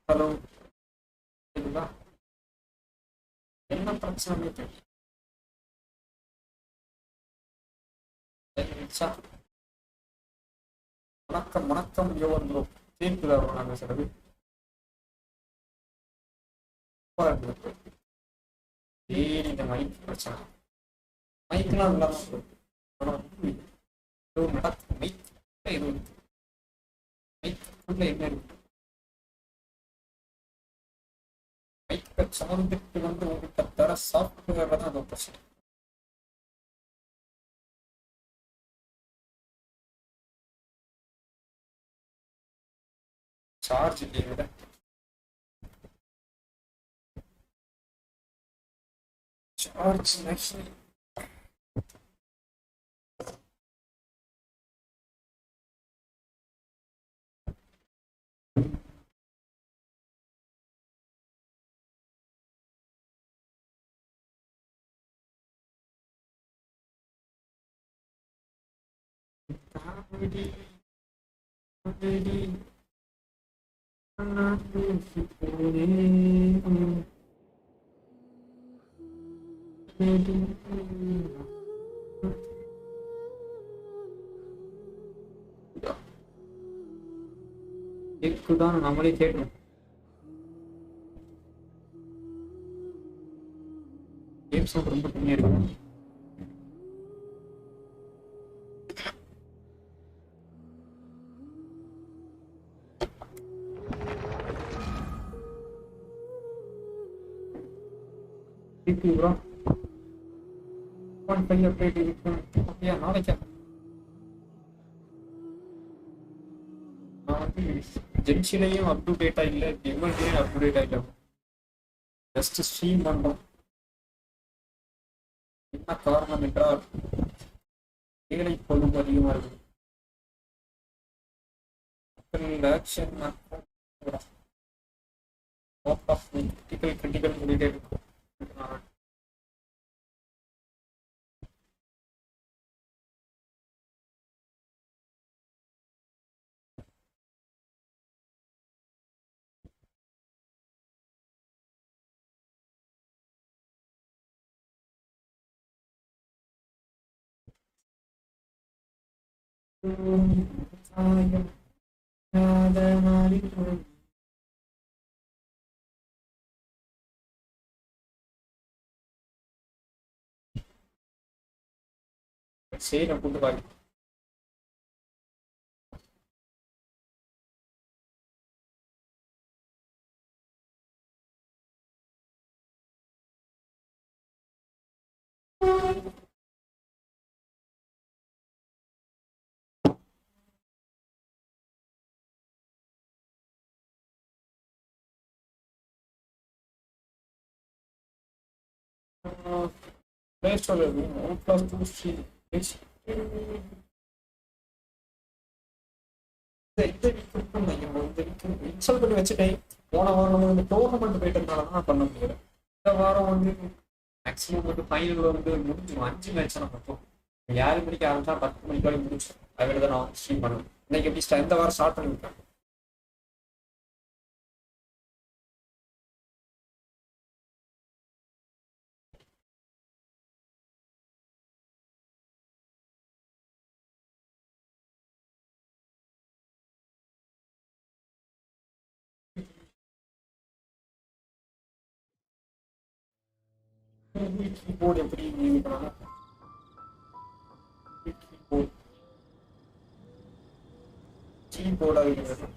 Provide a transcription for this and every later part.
Hello கேக்குதா? என்ன பிரச்சனை தெரியல. வணக்கம் வணக்கம் யோகன் ப்ரோ. கேக்குதா ப்ரோ நான் பேசுறது? ஏன் இந்த மைக் பிரச்சனை? மைக்லாம் இல்லாம நடக்கும். மைக் எதுவும் மைக்குள்ள என்ன இருக்கு? மைக்கை சவுண்டுக்கு உங்ககிட்ட தர சாஃப்ட்வேர்ல தான் அது பிரச்சனை. சார்ஜ் இல்லையே. சார்ஜ் ஆக்சுவலி கேக்குதான் நம்மளே கேட்கணும். கேம் சவுண்ட் ரொம்ப கம்மியா இருக்கு. ப்ரோ 1.5 அப்டேட் இருக்கு. ஓகே நாளைக்கு நான் வந்து ஜென்ஷினையும் அப் டு டேட்டா இல்லை, எம்எல்டியும் அப் டு டேட்டா இல்லை. ஜஸ்ட் ஸ்ட்ரீம் பண்றோம். என்ன காரணம் என்றால் வேலை பொழுது அதிகமா இருக்கு. ஆக்ஷன் கிரிட்டிக்கல் சொல்லிட்டே இருக்கும். சரி நான் கூட்டு பாரு. Play Store OnePlus 2 இன்ஸ்டால் பண்ணி வச்சுட்டேன். போன வாரம் நம்ம வந்து டோர்னமெண்ட் போயிட்டதுனால தான் பண்ண முடியல. இந்த வாரம் வந்து மேக்ஸிமம் வந்து ஃபைனல் வந்து முடிஞ்சு 5 மேட்ச் மட்டும் 7 மணிக்கு ஆரம்பிச்சா 10 மணிக்கு வரை முடிச்சு அதை தான் நான் ஸ்ட்ரீம் பண்ணுவேன். இன்னைக்கு எப்படி இந்த வாரம் ஸ்டார்ட் பண்ணி விட்டேன். கீபோர்டு எப்படி நியமிக்கணும்? கீபோர்டாக இருக்கிறது.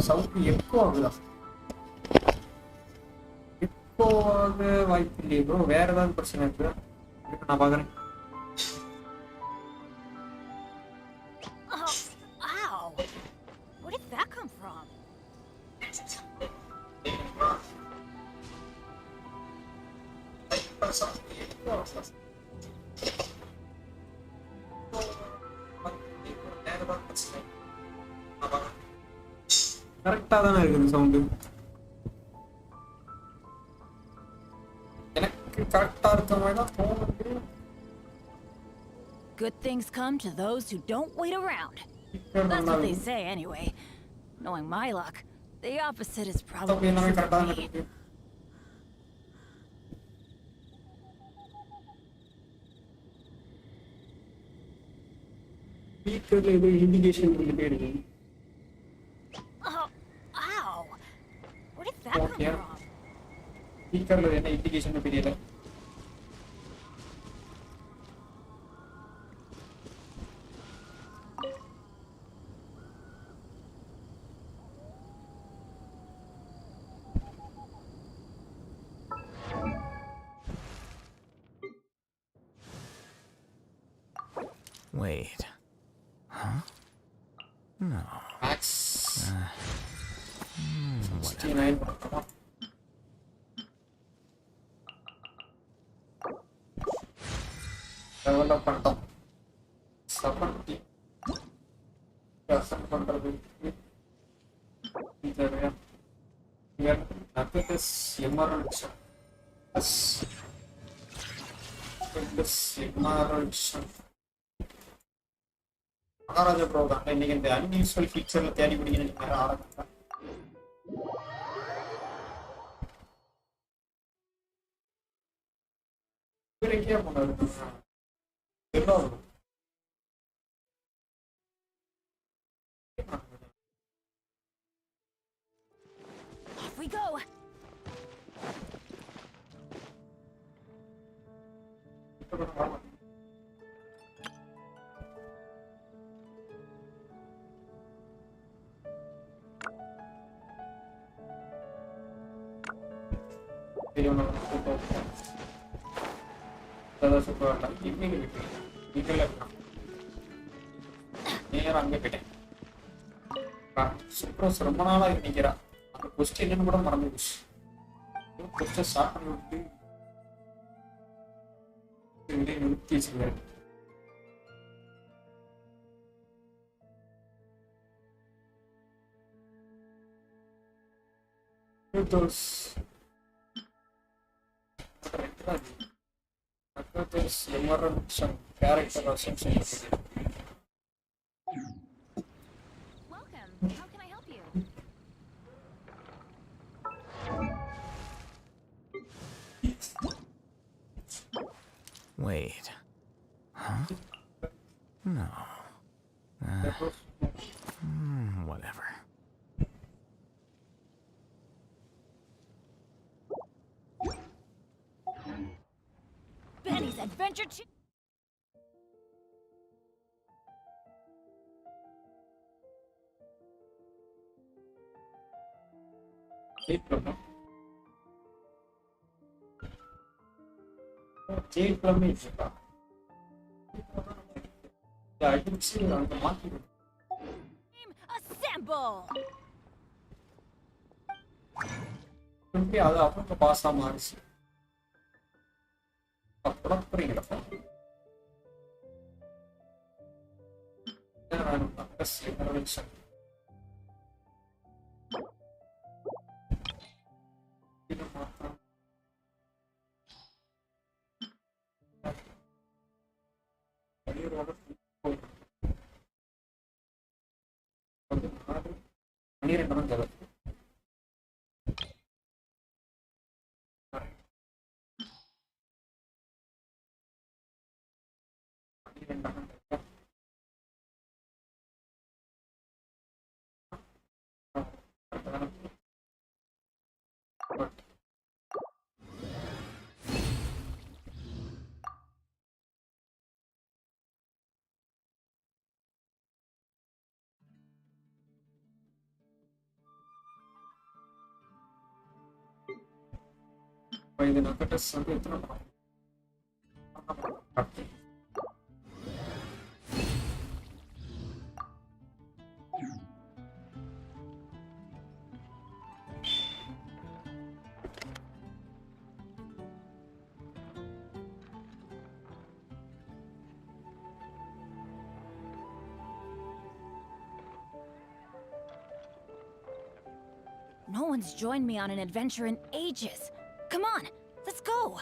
சவுண்ட் எக்கோ ஆகுதா? எக்கோ ஆக வாய்ப்பு இல்லையே ப்ரோ. வேற ஏதாவது பிரச்சனை இருக்கு? நான் பாக்குறேன். கரெக்டா தானே இருக்குது சவுண்டு. எனக்கு கரெக்டா இருக்க மாதிரி தான் தோணுது. Good things come to those who don't wait around. That's what they say anyway. Knowing my luck, the opposite is probably true for me. Indication. Oh, ow! Where did that come from? Speaker indication period. Wait. Huh? No. Max. Whatever. 69. Level up and down. 70. Here, nothing is emerald. Yes. This emerald. Maharaja program. இன்னைக்கு இந்த unusual feature தேடி பிடிக்கணும் நீங்க ஆரம்பிச்சா. இவரேக்கே போனாரு. எவ்வளோ? Off we go. ரொம்ப நாளா நிக்கிறா. அந்த கொஸ்டின் என்னன்னு கூட மறந்து போச்சு. கொஸ்டின் ஸ்டார்ட் பண்ணி விட்டு நிறுத்தி வச்சுருக்காரு. Character assumption. Welcome. How can I help you? Wait. Huh? No. Whatever. Benny's Adventure 2. Assemble. அது அவங்க பாஸா மாறிச்சு. அப்புறம் புரியுங்களா? இது நக்கட்டஸ் வந்து எத்தனை படம்? No one's joined me on an adventure in ages. Come on, let's go.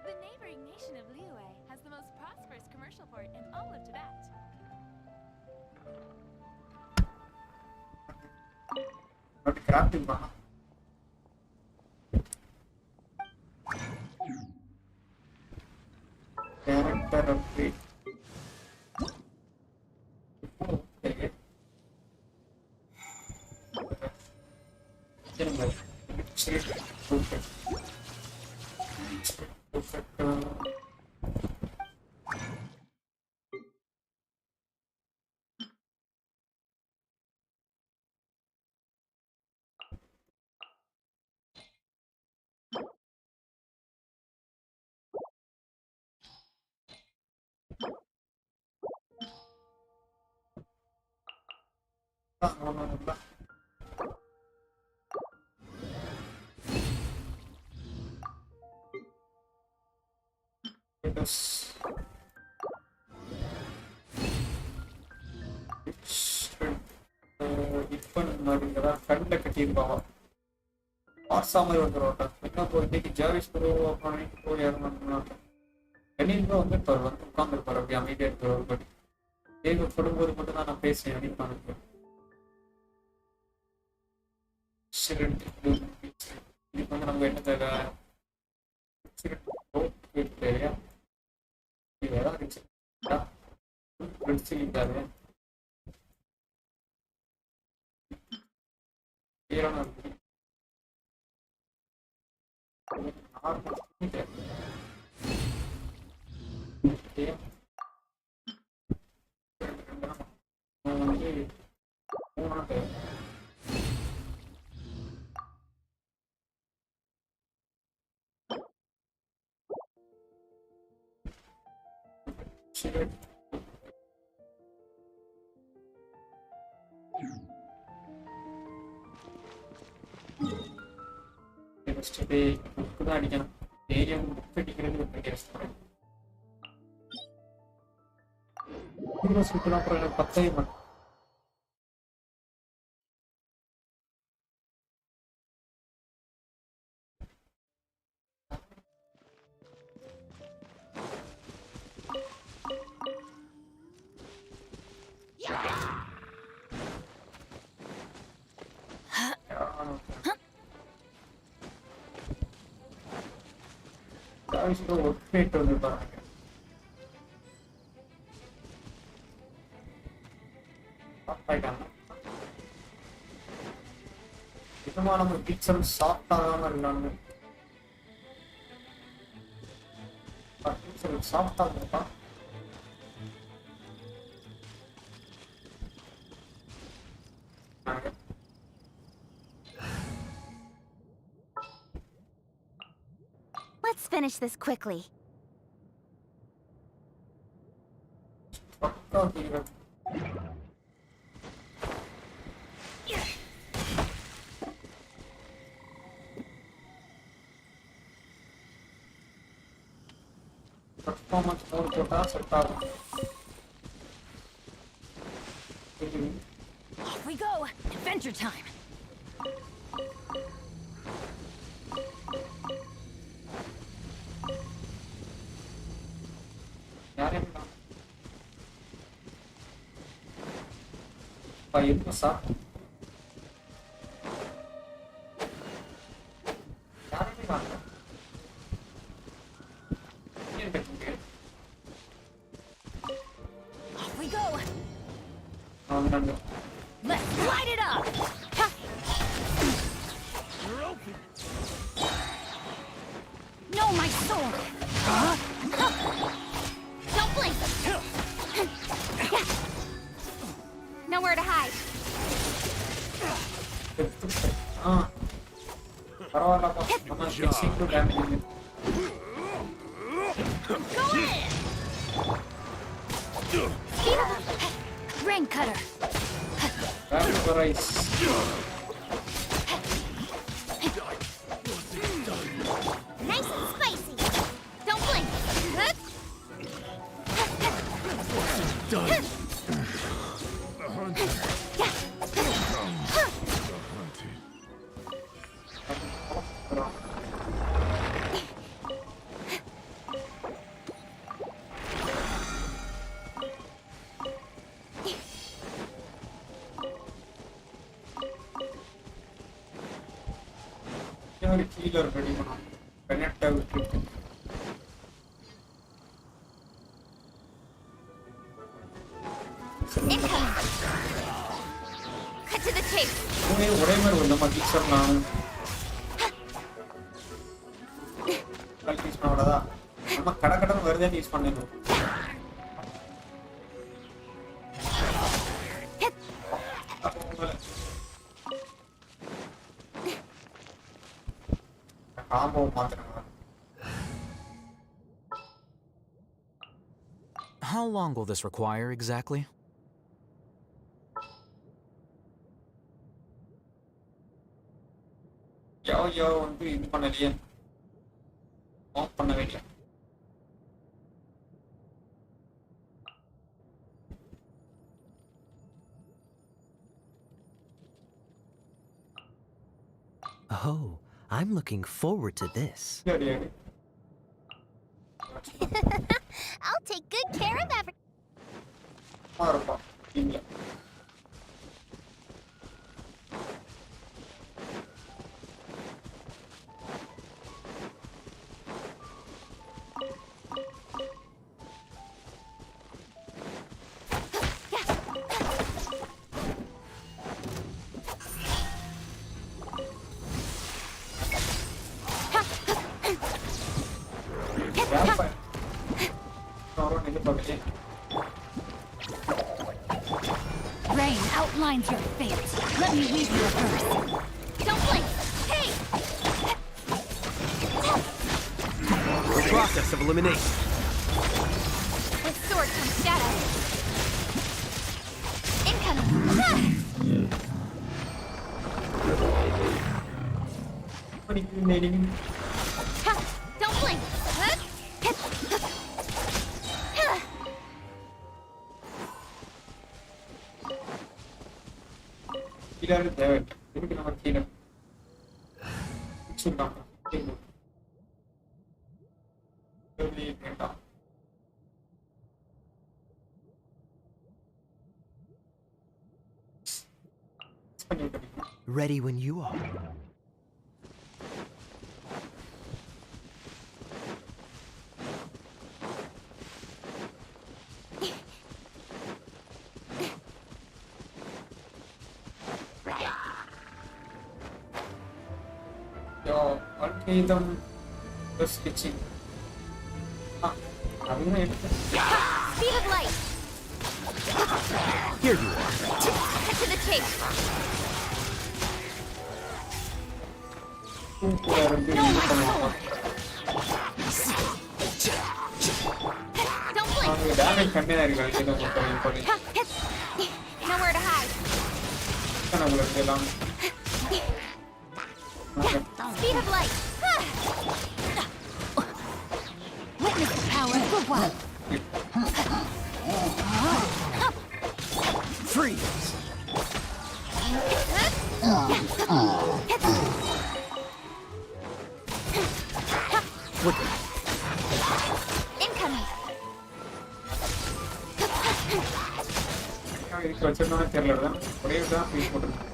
The neighboring nation of Liyue has the most prosperous commercial port in all of Tibet. Not crafting பண்ணா character upgrade. Okay. No. Yes. இப்போ நம்ம ஃப்ரெண்ட்ல கட்டியிருப்பாங்க ஆர்சா மாதிரி வந்துடுவாங்க என்ன இப்போ இன்னைக்கு ஜாவிஸ் bro அப்புறம் ப்ரோ யாரும் கணின் ப்ரோ வந்து இப்போ வந்து உட்காந்துருப்பாரு அப்படி அமைதியாக இருக்கிறவர் பட் தேவைப்படும்போது மட்டும் தான் நான் பேசுவேன் அப்படின்னு பண்ணுறேன் இதுக்கு வந்து நம்ம என்ன தேவை இல்லையா இது எதாவது இருந்துச்சு புக்கு தான் அடிக்கணும் ஏரியா புக் அடிக்கிறது அப்புறம் எனக்கு பத்தவே மாட்டேன் ஒர்க் வந்து பாருங்க இதுமா நம்ம பிக்சர் சாஃப்ட் ஆகாம இருந்தாங்க பிக்சர் சாஃப்ட் ஆகுதுப்பா Let's finish this quickly. Performance mode போட்டா செட் ஆகும் Off we go! Adventure time! Vai passar. Off we go! No. Let's light it up! You're open. No, my sword! Huh? Don't blink! Nowhere to hide. பரவாயில்லப்பா நம்ம fixing to damage Go in! Rain cutter! Vaporize. Nice and spicy. Don't blink. Done. ஒரு healer ready பண்ணணும். பெனட்டை விட்டுட்டு Incoming. Cut to the chase. ஒரே மாதிரி ஒரு நம்ம teacher நான் யூஸ் பண்ணக்கூடாதா? நம்ம கடை வருதே யூஸ் பண்ணிடணும். காம்போ மாத்திரங்க. How long will this require exactly? யோ வந்து இது பண்ணலையே, ஆஃப் பண்ண வேண்டிய. Oh, I'm looking forward to this. I'll take good care of everything. மாறுப்பா இல்ல Rain outlines your fate. Let me weave you a verse. Don't blink. Hey! The process of elimination. With sword comes shadow. Incoming. Ha! Don't blink. கீழே தேவை இதுக்கு நம்ம கீழே சொல்றாங்க வேண்டாம். Ready when you are. Algorithm switching. Speed of light. Here you are. Cut to the chase. Don't blink. Damage கம்மியா இருக்கு. Nowhere to hide. Speed of light. Witness the power of the one. Freeze. Incoming. இதுக்கு வச்சிருந்தோம்னா தெரியல, ஒரே தான் piece போட்டுருக்கு.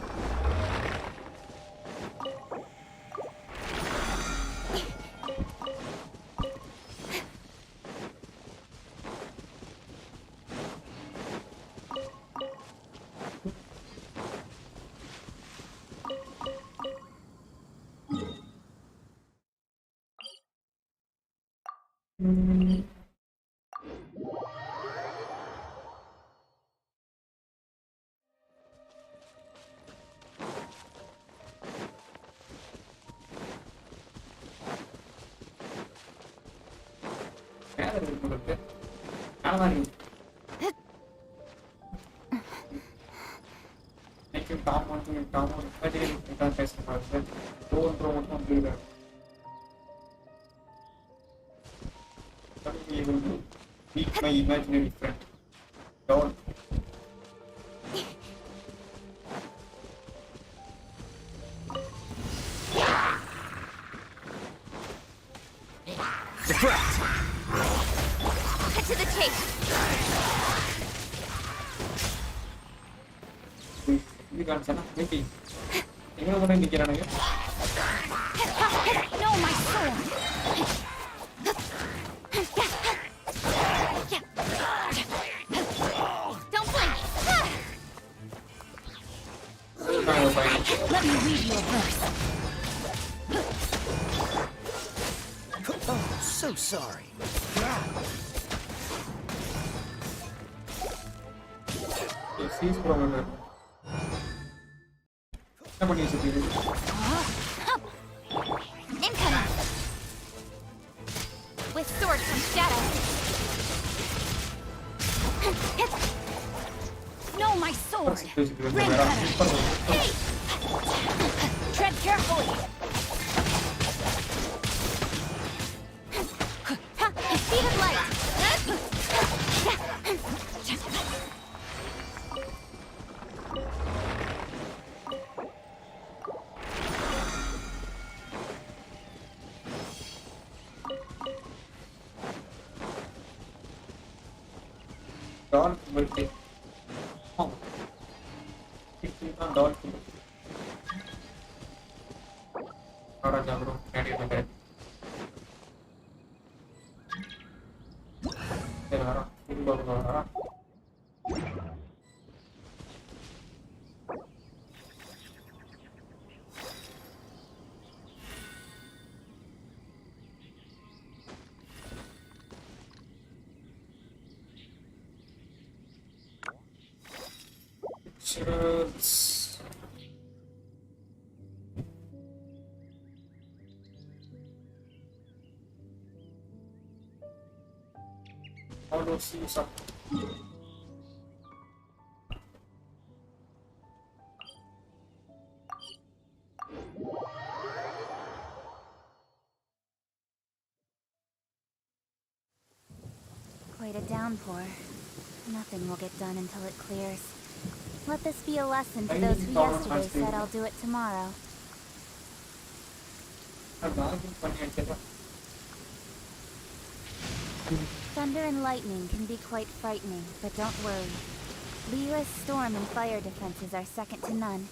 My imaginary friend. Don't. Deflect. Cut to the chase. You can't say nothing. You're going to get No, my sword! Don't blink! Let me read you a verse. Oh, so sorry. He's probably. Someone needs to be. Incoming! With sword from shadow. No, my sword! Ring cutter! Hey! Tread carefully! Speed of light! Dot will take. Oh. Dot. Ahora ya bro, ready to get. Ahora, ahora. Shirts. How do you see something? Quite a downpour. Nothing will get done until it clears. Let this be a lesson to those who yesterday said I'll do it tomorrow. Thunder and lightning can be quite frightening, but don't worry. Liyue's storm and fire defenses are second to none.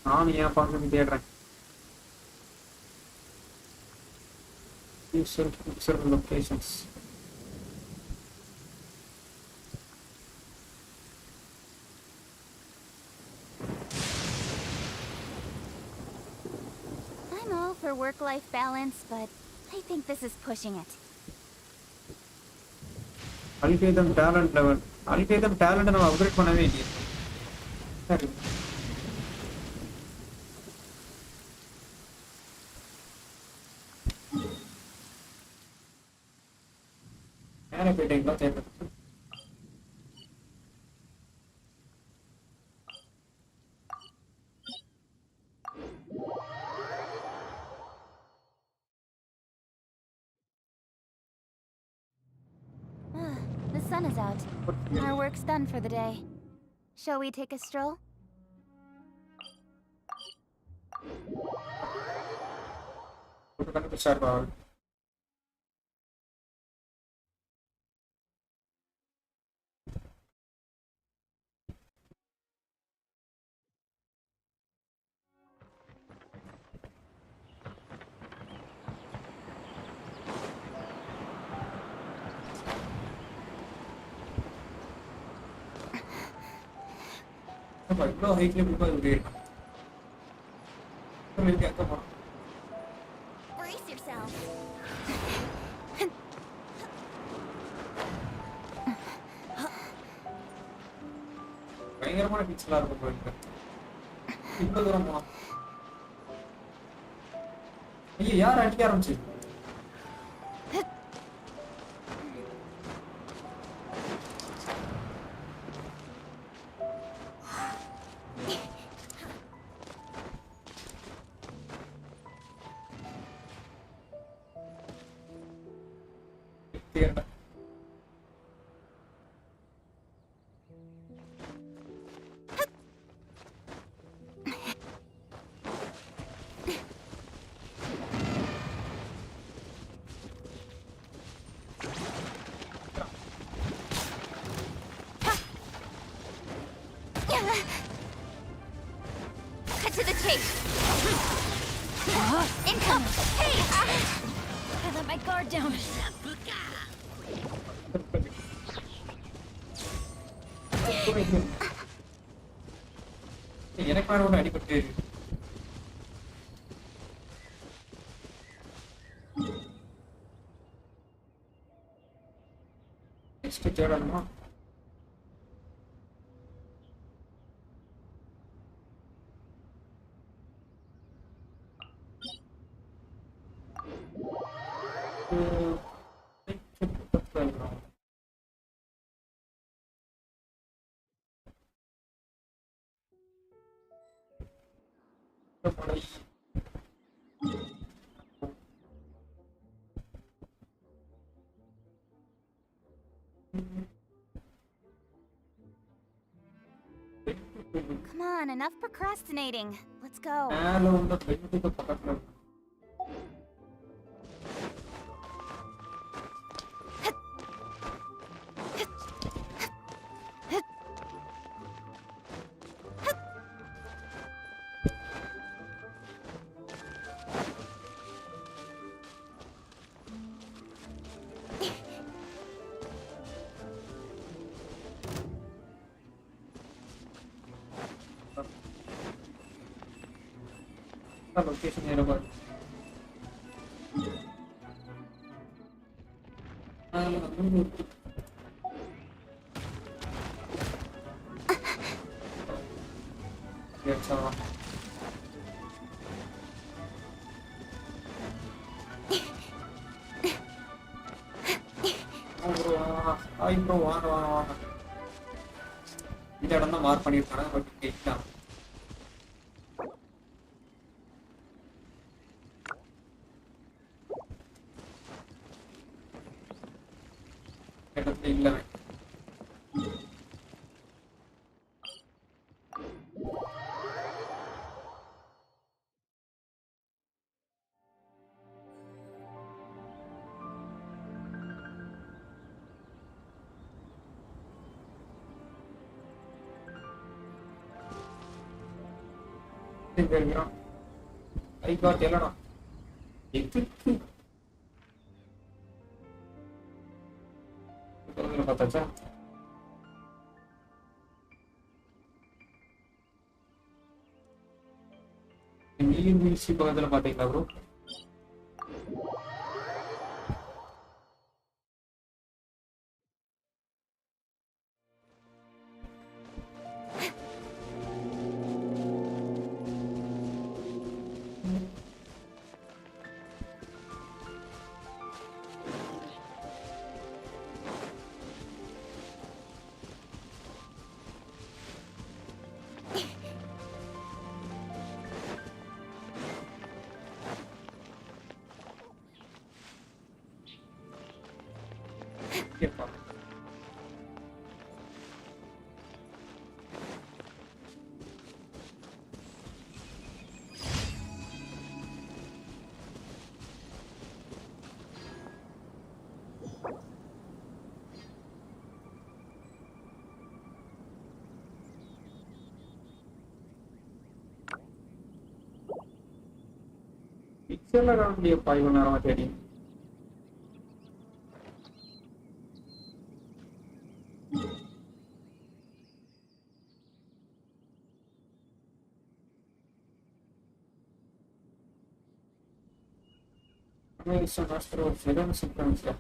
நான் ஏன் பார்க்க தேடுறேன் certain locations. I'm all for work-life balance, but I think this is pushing it. Algorithm talent level. Algorithm talent நம்ம upgrade பண்ணவே இல்லையே. சரி. மேலே போயிட்டீங்களா தேவை. The sun is out. Our work's done for the day. Shall we take a stroll? இவ்வளோ ஹைட்ல போய் விடுறேன். come on. Brace yourself. பயங்கரமான பிக்சலா இருக்கும் போயிட்டு. இவ்வளவு தூரம் போனோம். ஐயோ யார் அடிக்க ஆரம்பிச்சு? cut to the chase. Income! Hey! I let my guard down. எனக்கு வேற ஒன்று அடிபட்டு next தேடணுமா Come on, enough procrastinating. Let's go. மேல உள்ள பெண்ணுக்கு பக்கத்துல இருக்கு. Location nearby. இந்த இடம் தான் மார்க் பண்ணிருக்காங்க பட் கேட்கலாம் இடத்துல இல்லை I got Elena. पता இங்கிலீஷ் பக்கத்துல பாத்தீங்களா ப்ரோ பிக்சர்ல காணக்கூடிய 5 மணி நேரமா தெரியும் Isso mostra o verão sequência.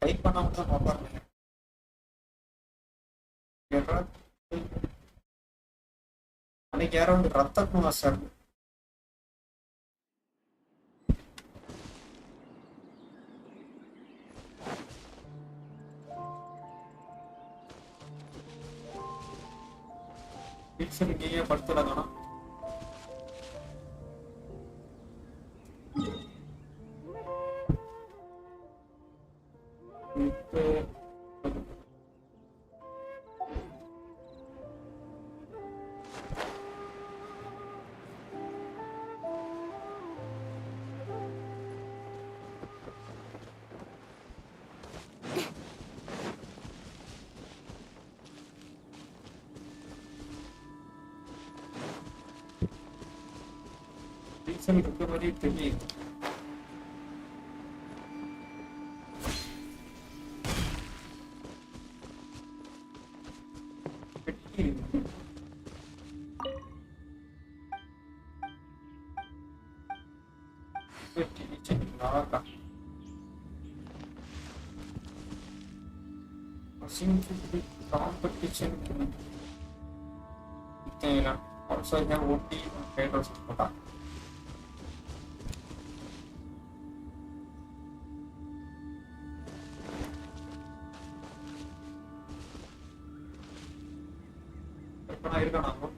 Aí para não usar uma parte. அன்னைக்கு யாரோ வந்து ரத்தக்கும் சார் பிக்சர் இங்கேயே படுத்துல காணும் ரீசன் இருக்க மாதிரி தெரியுது. Seems to be competition. Also, I have OT and traders. I don't know.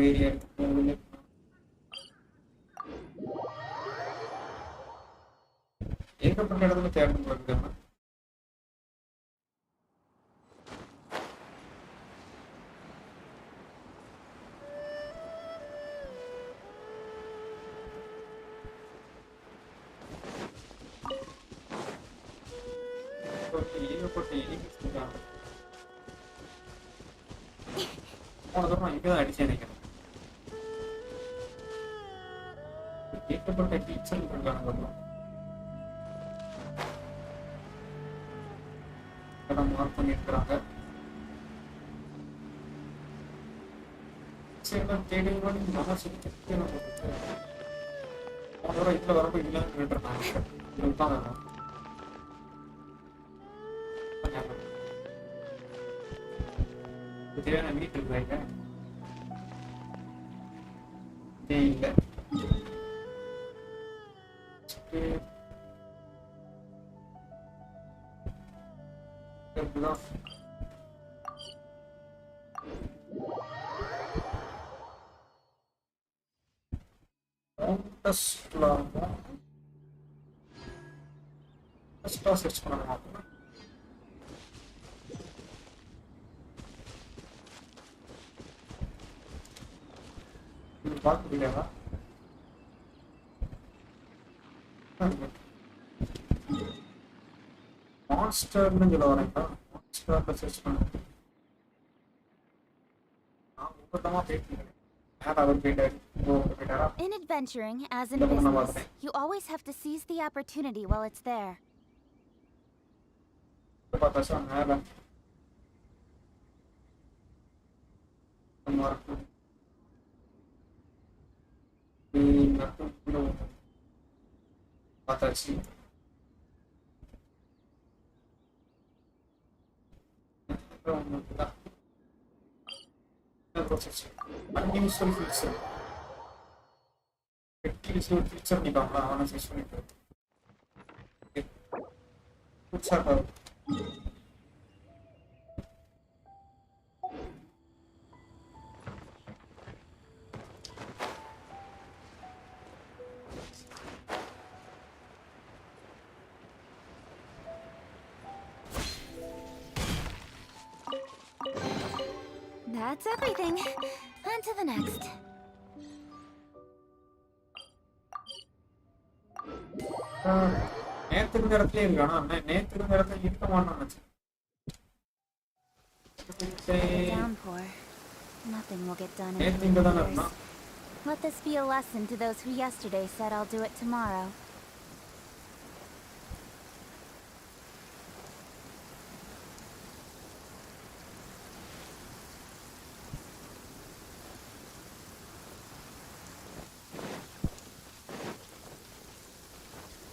Area. ஏகப்பட்ட இடத்துல தேடணும் இருக்காங்க. ஏகப்பட்ட எனிமீஸ் இருக்காங்க. போன தடவை நான் இங்கதான் அடிச்சேன் நினைக்கிறேன். ஏகப்பட்ட டீச்சர் இருக்காங்க. இடம் மார்க் பண்ணியிருக்கிறாங்க. சரி தேடி மனசு போன தடவை இதுல வரப்போ இல்லைன்னு கேட்டுருந்தாங்க. இதுக்கு தான் வேணும். தேவையான வீட்டு இருக்காங்க. இல்லை சர்ச் பண்ணணும். பார்க்க முடியாதா? மான்ஸ்டர்னு சொல்ல வரேன்டா. மான்ஸ்டர்ல சர்ச் பண்ண நான் உங்கள்கிட்டமா போயிட்டு in adventuring, as in business, you always have to seize the opportunity while it's there. unusual feature. Unusual feature निकालना आना चाहिए इसमें. कुछ सारा. That's everything. On to the next. நேத்துக்கு நேரத்துல இருக்கானா? நேத்துக்கு நேரத்துல இருக்க மாட்டான்னு Downpour. Nothing will get done in 3 years. Let this be a lesson to those who yesterday said I'll do it tomorrow.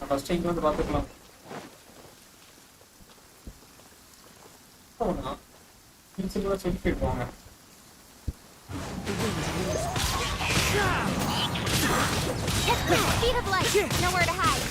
First இங்க வந்து பாத்துக்கலாம். போனா இன்சில செக் பண்ணிடுவாங்க. Speed of light. Nowhere to hide.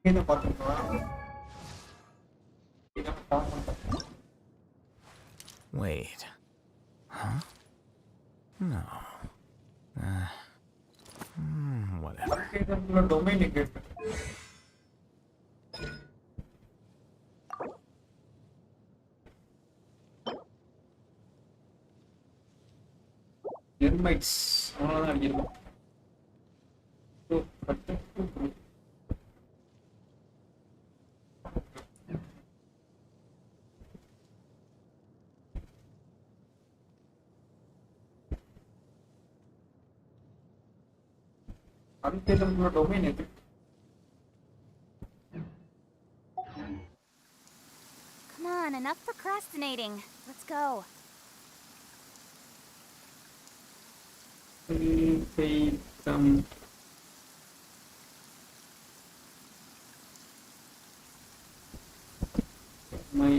இதை பார்த்துக்கலாம். இதான் பார்க்கணும். Wait. Huh? No. Whatever. இதுக்குள்ள domain எங்க இருக்கு? Termites. அவ்வளவுதான் அடிக்கணும். அதுக்குள்ள domain எது? Come on, enough procrastinating. Let's go. My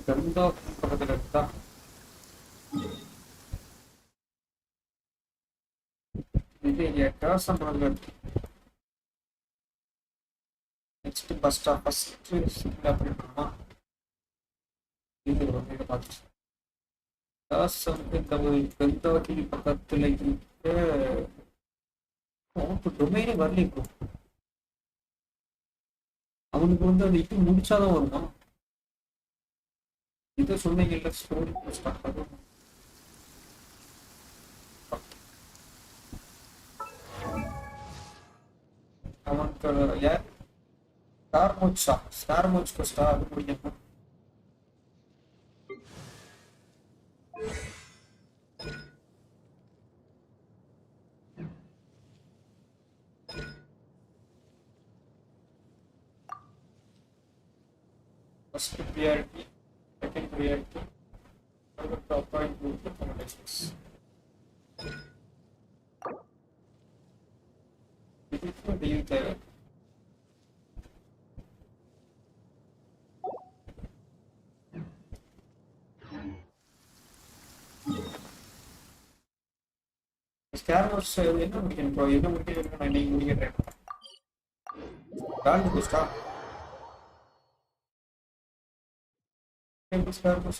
கந்தா பக்கத்துல இருக்கா? இது கேஷன் பக்கத்துல இருக்கு. Next bus stop first single அப்படின்னா இது ஒரு இதை பார்த்து கேஷன் இந்த ஒரு கந்தாக்கு பக்கத்துல இருக்க அவனுக்கு டொமைனே வரல. இப்போ அவனுக்கு வந்து அது இப்போ முடிச்சாதான் வருமா? இது சொன்னீங்கல்ல ஸ்டோரி ஸ்டார்ட் பண்ணுவோம். அவனுக்கு யார் ஸ்டார் மோச் ஸ்டார் முடியும். First priority, second priority, apply to the accommodations. This is for the user. Scarmos என்ன முடிக்கணும் ப்ரோ? என்ன முடிக்கணும்? நான் இன்னைக்கு முடிக்கிறேன். கால் குஸ்டா Scarmos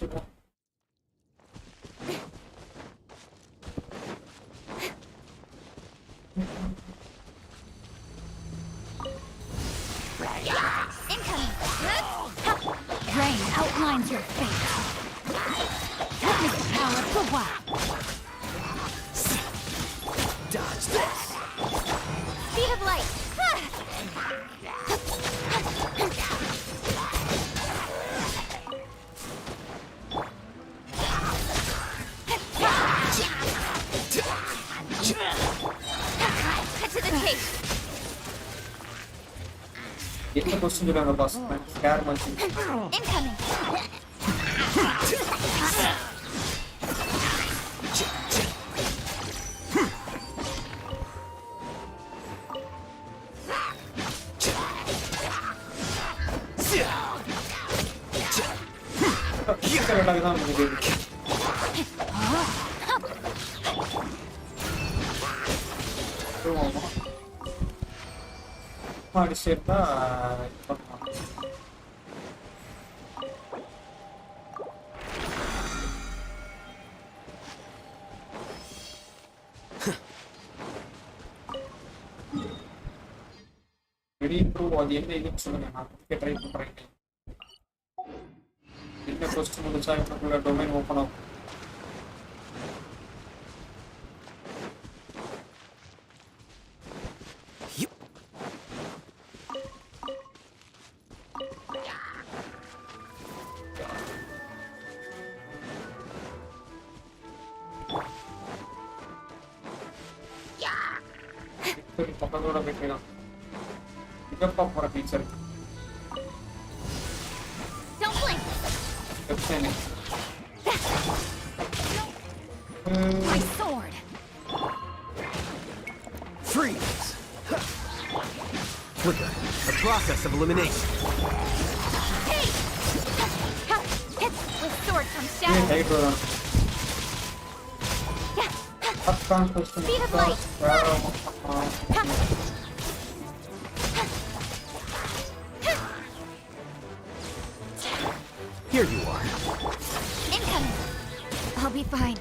Incoming! Rain outlines your fate. Witness the power of the wild. Dodge this. Speed of light. Cut to the chase. என்ன question சொல்றாங்க pass? Scare மச்சி. Incoming. கரெக்டா தான் முடியுது. அடிச்சிருந்தா வெரி இம்ப்ரூவ். அது என்ன இதுன்னு சொல்லுங்க, நான் ட்ரை பண்றேன். என்ன கொஸ்டின் முடிச்சா இன்னும் டொமைன் ஓப்பன் ஆகும். பக்கத்தோட போயிட்டு பிக்கப் போற feature Don't blink. My sword. Freeze. Flicker. A process of elimination. Hey! from Hey, shadows. hey, brother. Speed of light. Here you are. Incoming. I'll be fine.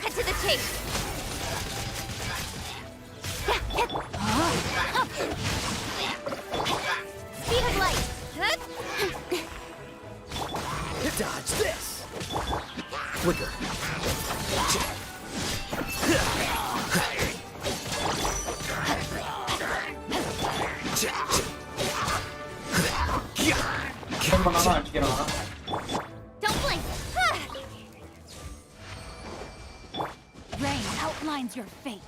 Cut to the chase. Speed of light. Dodge this. Quicker. Don't blink. Rain outlines your fate.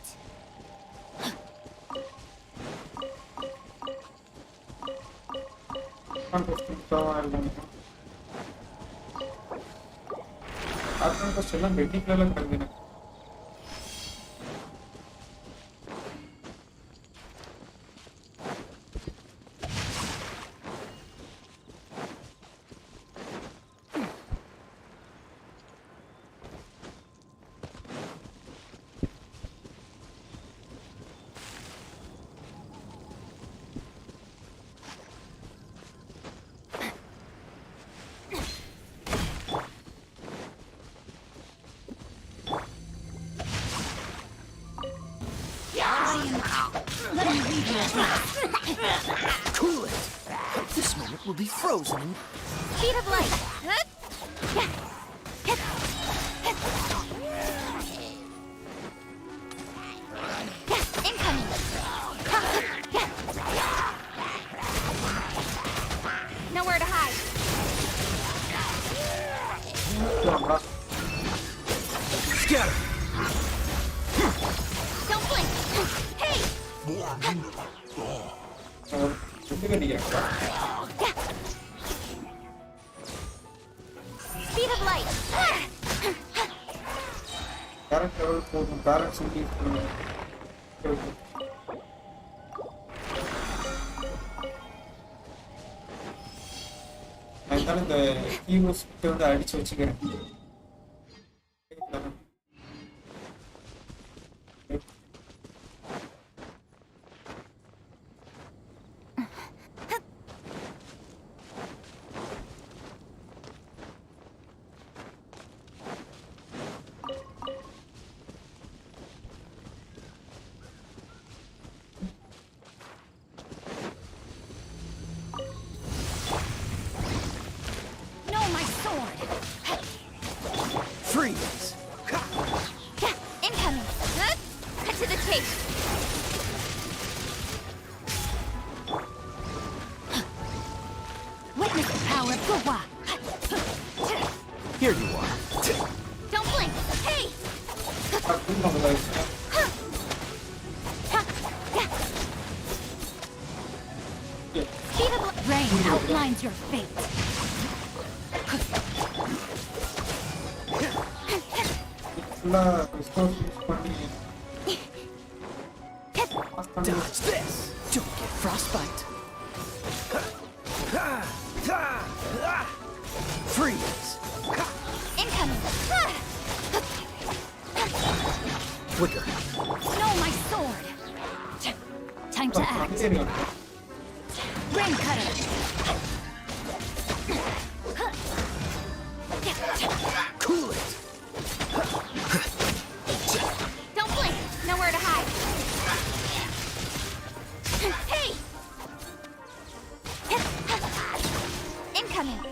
Cool it. This moment will be frozen in Speed of light. Incoming. Nowhere to hide. scatter. Don't blink. Hey. Speed of light. அதனால இந்த heroes வந்து அடிச்சு வச்சுக்கிறேன். No, my sword. Freeze. Incoming. Cut to the chase. Witness the power of Guwa. Here you are. Don't blink. Hey. Speed of light. Rain outlines your fate. ஃபுல்லா resource use பண்ணி Dodge this. Don't get frostbite. Freeze. Incoming. Quicker. No, my sword. Time to act. தெரியும். Rain cutter. Cool it. Don't blink. Nowhere to hide. Hey. Incoming.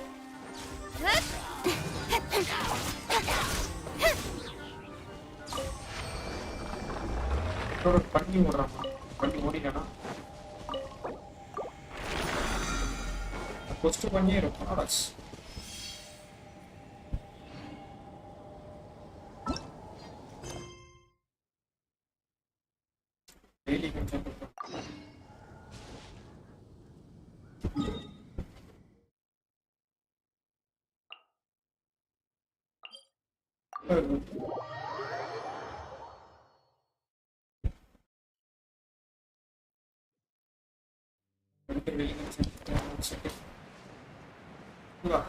இதோட பண்ணி ஓடுறான். பண்ணி ஓடினா post பண்ணி இருக்கும். ஆடாஸ் டெய்லி கொஞ்சம் வெளியே வச்சுட்டு வா.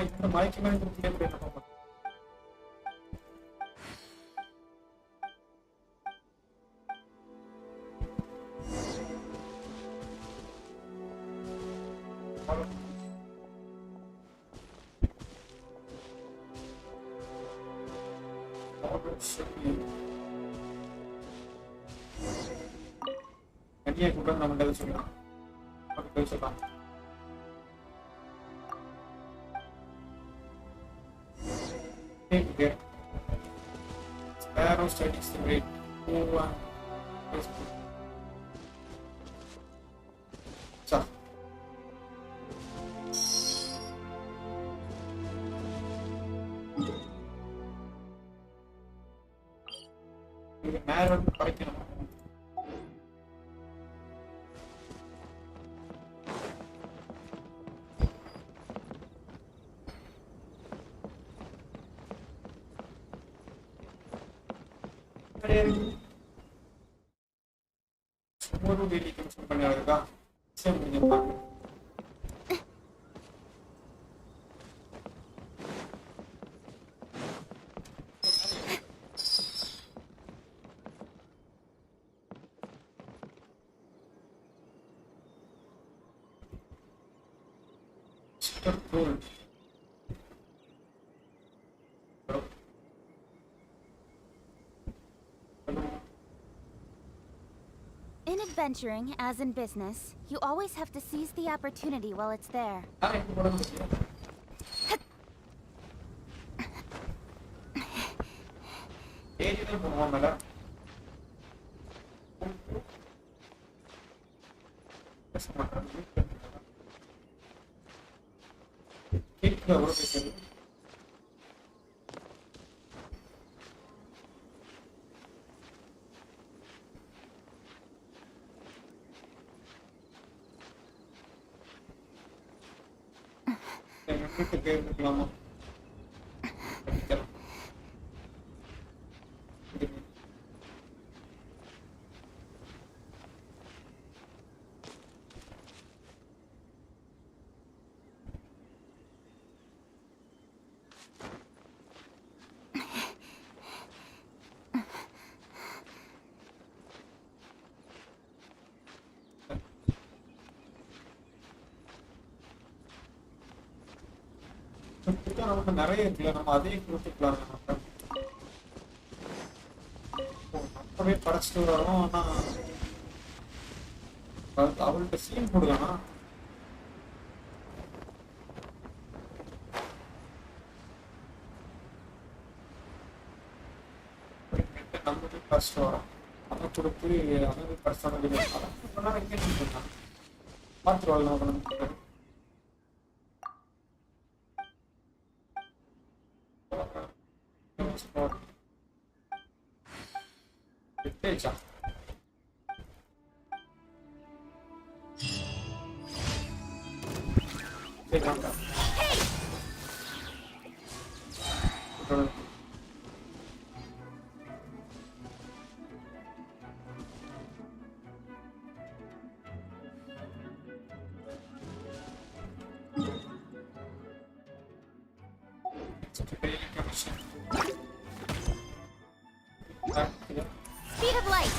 இந்த மலைக்கு மேலே திருப்தியே போயிட்டு போகும். கனியை கூட நம்ம கதை சொல்லலாம். சொல்லலாம். Here. Sparrow studies the great Aban. So. You narrow the curriculum. ஒரு டெய்லி கன்சல்ட் பண்ணியாருக்கா சேம் பண்ணிருப்பாங்க. In adventuring, as in business, you always have to seize the opportunity while it's there. நமக்கு நிறைய இருக்குல்ல, நம்ம அதையும் கொடுத்துக்கலாம். அப்பவே படைச்சிட்டு வரோம். ஆனா அவள்கிட்ட சீன் போடுவானா நம்ம பறிச்சிட்டு வரோம். அதை கொடுத்து அதை பறிச்சாங்க பார்த்துருவாங்க. நம்ம Fecha. Speed of light!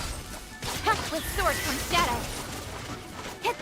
Cut with sword from shadow! Hit!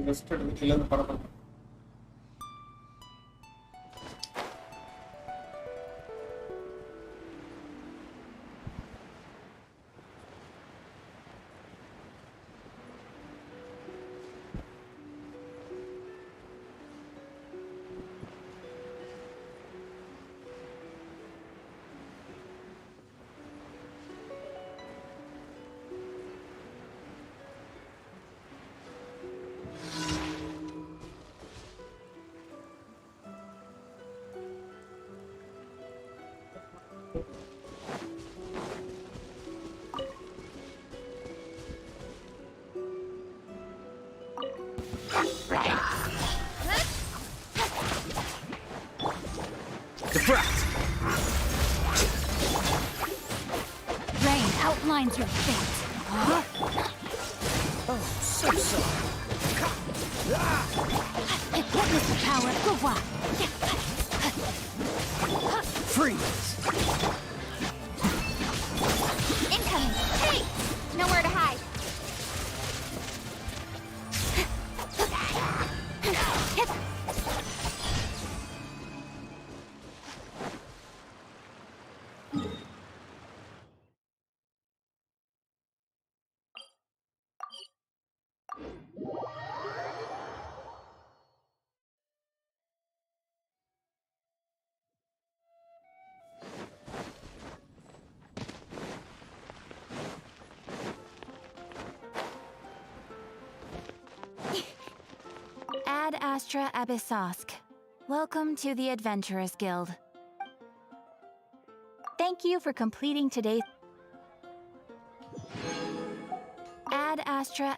Rest எடுத்து கீழே இருந்து படம் பார்க்கணும். Rain outlines your fate. Huh? Oh, so sorry. Witness the power of Gua. Freeze! Incoming! Hey! Nowhere to hide. Ad Astra Abyssosk. Welcome to the Adventurers Guild. Thank you for completing today's Ad Astra.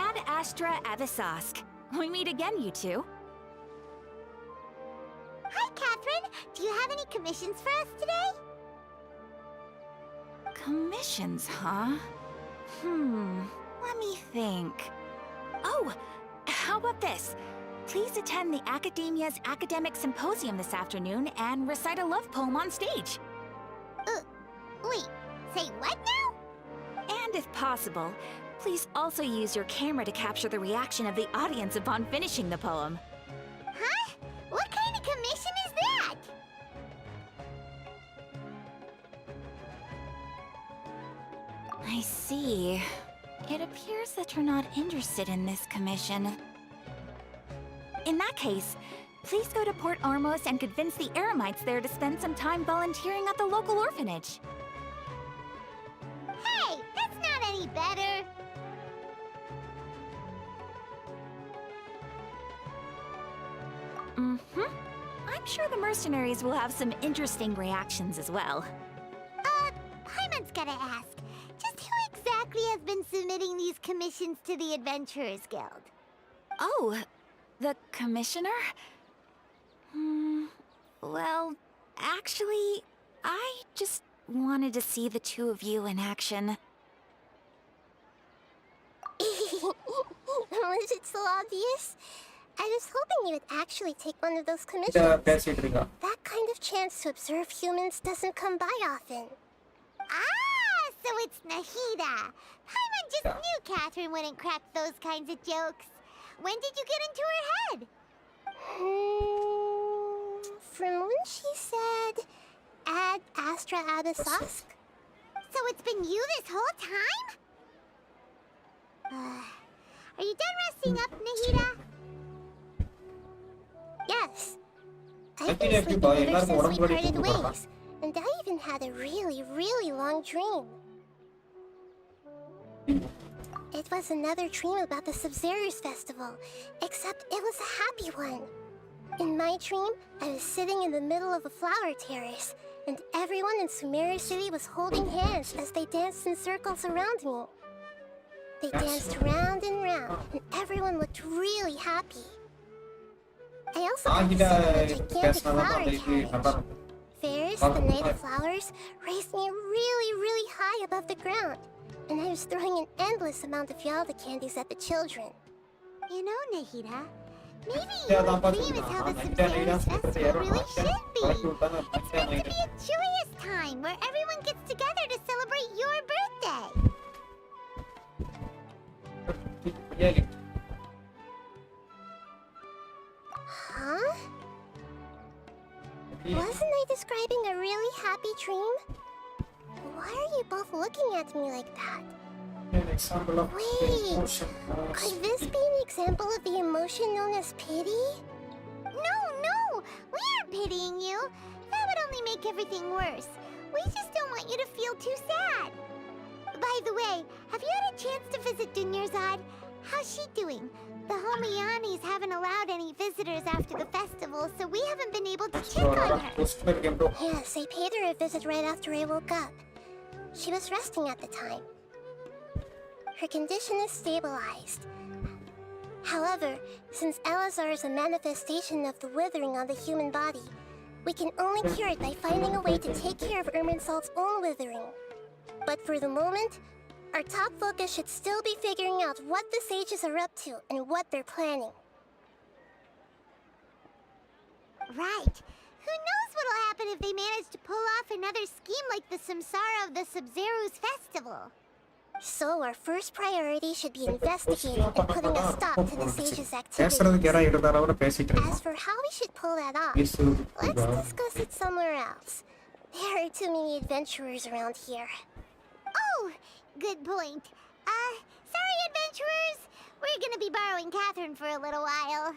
Ad Astra Abyssosk. We meet again, you two. Hi, Catherine. Do you have any commissions for us today? Commissions, huh? Let me think. Oh, how about this? Please attend the Academia's Academic Symposium this afternoon and recite a love poem on stage. Wait, say what now? And if possible, please also use your camera to capture the reaction of the audience upon finishing the poem. Huh? What kind of commission is that? I see. It appears that you're not interested in this commission. In that case, please go to Port Armos and convince the Eremites there to spend some time volunteering at the local orphanage. Hey, that's not any better. I'm sure the mercenaries will have some interesting reactions as well. Paimon's gotta ask. Just who exactly has been submitting these commissions to the Adventurers Guild? Oh, the commissioner? Well, actually, I just wanted to see the two of you in action. Was it so obvious? I was hoping you would actually take one of those commissions. பேசிட்டு இருக்கா. That kind of chance to observe humans doesn't come by often. Ah, so it's Nahida. Paimon just knew Catherine wouldn't crack those kinds of jokes. When did you get into her head? From when she said, Ad Astra Abyssosque? So it's been you this whole time? Are you done resting up, Nahida? Yes. I've been sleeping ever since we parted ways. And I even had a really long dream. It was another dream about the Sub-Zero's festival, except it was a happy one. In my dream, I was sitting in the middle of a flower terrace, and everyone in Sumeru City was holding hands as they danced in circles around me. They danced round and round, and everyone looked really happy. I also got to sit on a gigantic flower carriage. Fairs, the night of flowers, raised me really high above the ground, and I was throwing an endless amount of Yalda candies at the children. You know, Nahida, maybe your dream is how the Sub-Zero's festival really should be. It's meant to be a joyous time where everyone gets together to celebrate your birthday. Huh? Wasn't I describing a really happy dream? Why are you both looking at me like that? An example of Wait, emotion. could this be an example of the emotion known as pity? No! We aren't pitying you. That would only make everything worse. We just don't want you to feel too sad. By the way, have you had a chance to visit Dunyarzad? How's she doing? The homie Yanni's haven't allowed any visitors after the festival, so we haven't been able to check on her. Yes, I paid her a visit right after I woke up. She was resting at the time. Her condition is stabilized. However, since Elazar is a manifestation of the withering on the human body, we can only cure it by finding a way to take care of Irminsul's own withering. But for the moment, our top focus should still be figuring out what the sages are up to and what they're planning. Right. Who knows what'll happen if they manage to pull off another scheme like the Samsara of the Sub-Zero's festival. So our first priority should be investigating and putting a stop to the sages' activities. As for how we should pull that off, let's discuss it somewhere else. There are too many adventurers around here. Oh! Good point. Sorry, adventurers. We're gonna be borrowing Catherine for a little while.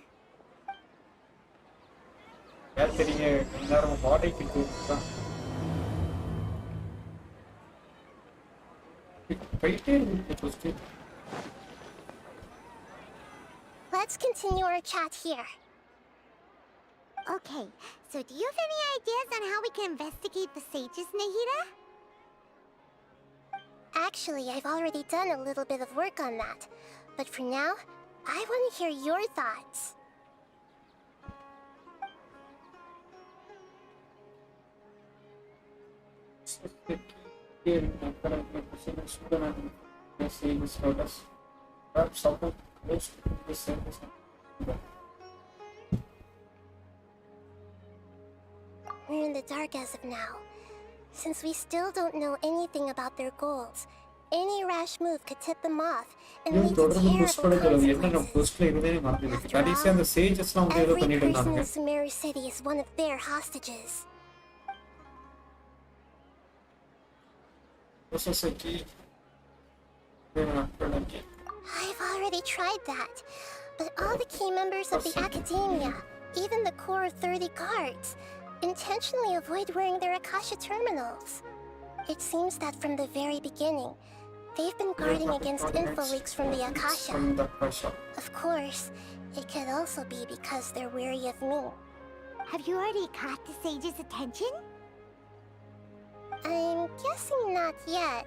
Let's continue our chat here. Okay, so do you have any ideas on how we can investigate the sages, Nahida? Actually, I've already done a little bit of work on that. But for now, I want to hear your thoughts. We're in the dark as of now. Since we still don't know anything about their goals, any rash move could tip them off and lead to terrible consequences. After all, every person in Sumeru City is one of their hostages. I've already tried that, but all the key members of the Academia, even the core of 30 guards, intentionally avoid wearing their Akasha terminals. It seems that from the very beginning, they've been guarding against info leaks from the Akasha. Of course, it could also be because they're wary of me. Have you already caught the sage's attention? I'm guessing not yet.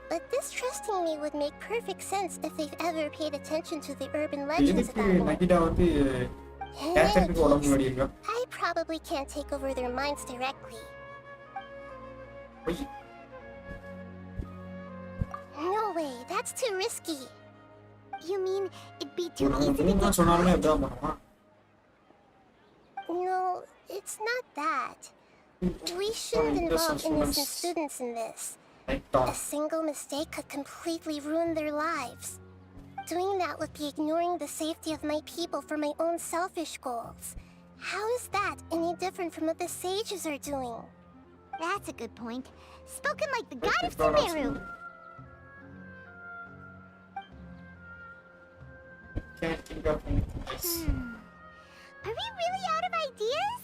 But distrusting me would make perfect sense if they've ever paid attention to the urban legends எதுக்கு about me. நகிடா வந்து In கேரக்டருக்கு any உடம்பு case, வடிங்க I probably can't take over their minds directly. போய் No way, that's too risky. You mean it'd be too ஒரு easy to மூணு get சொன்னாலுமே caught? அப்படிதான் பண்ணுவான் No, it's not that. We shouldn't involve innocent students in this. ரைட்டா A single mistake could completely ruin their lives. Doing that would be ignoring the safety of my people for my own selfish goals. How is that any different from what the sages are doing? That's a good point. Spoken like the god of Sumeru. can't think of anything else. Are we really out of ideas?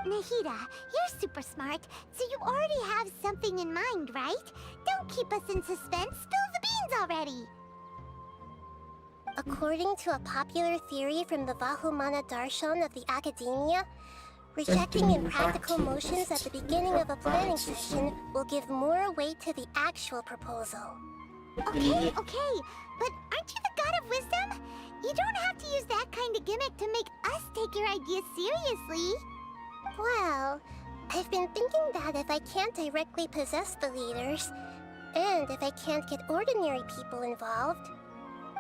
Nahida, you're super smart, so you already have something in mind, right? Don't keep us in suspense. Spill the beans already. According to a popular theory from the Vahumana Darshan of the Academia, rejecting impractical motions at the beginning of a planning session will give more weight to the actual proposal. Okay, but aren't you the god of wisdom? You don't have to use that kind of gimmick to make us take your ideas seriously. Well, I've been thinking that if I can't directly possess the leaders, and if I can't get ordinary people involved,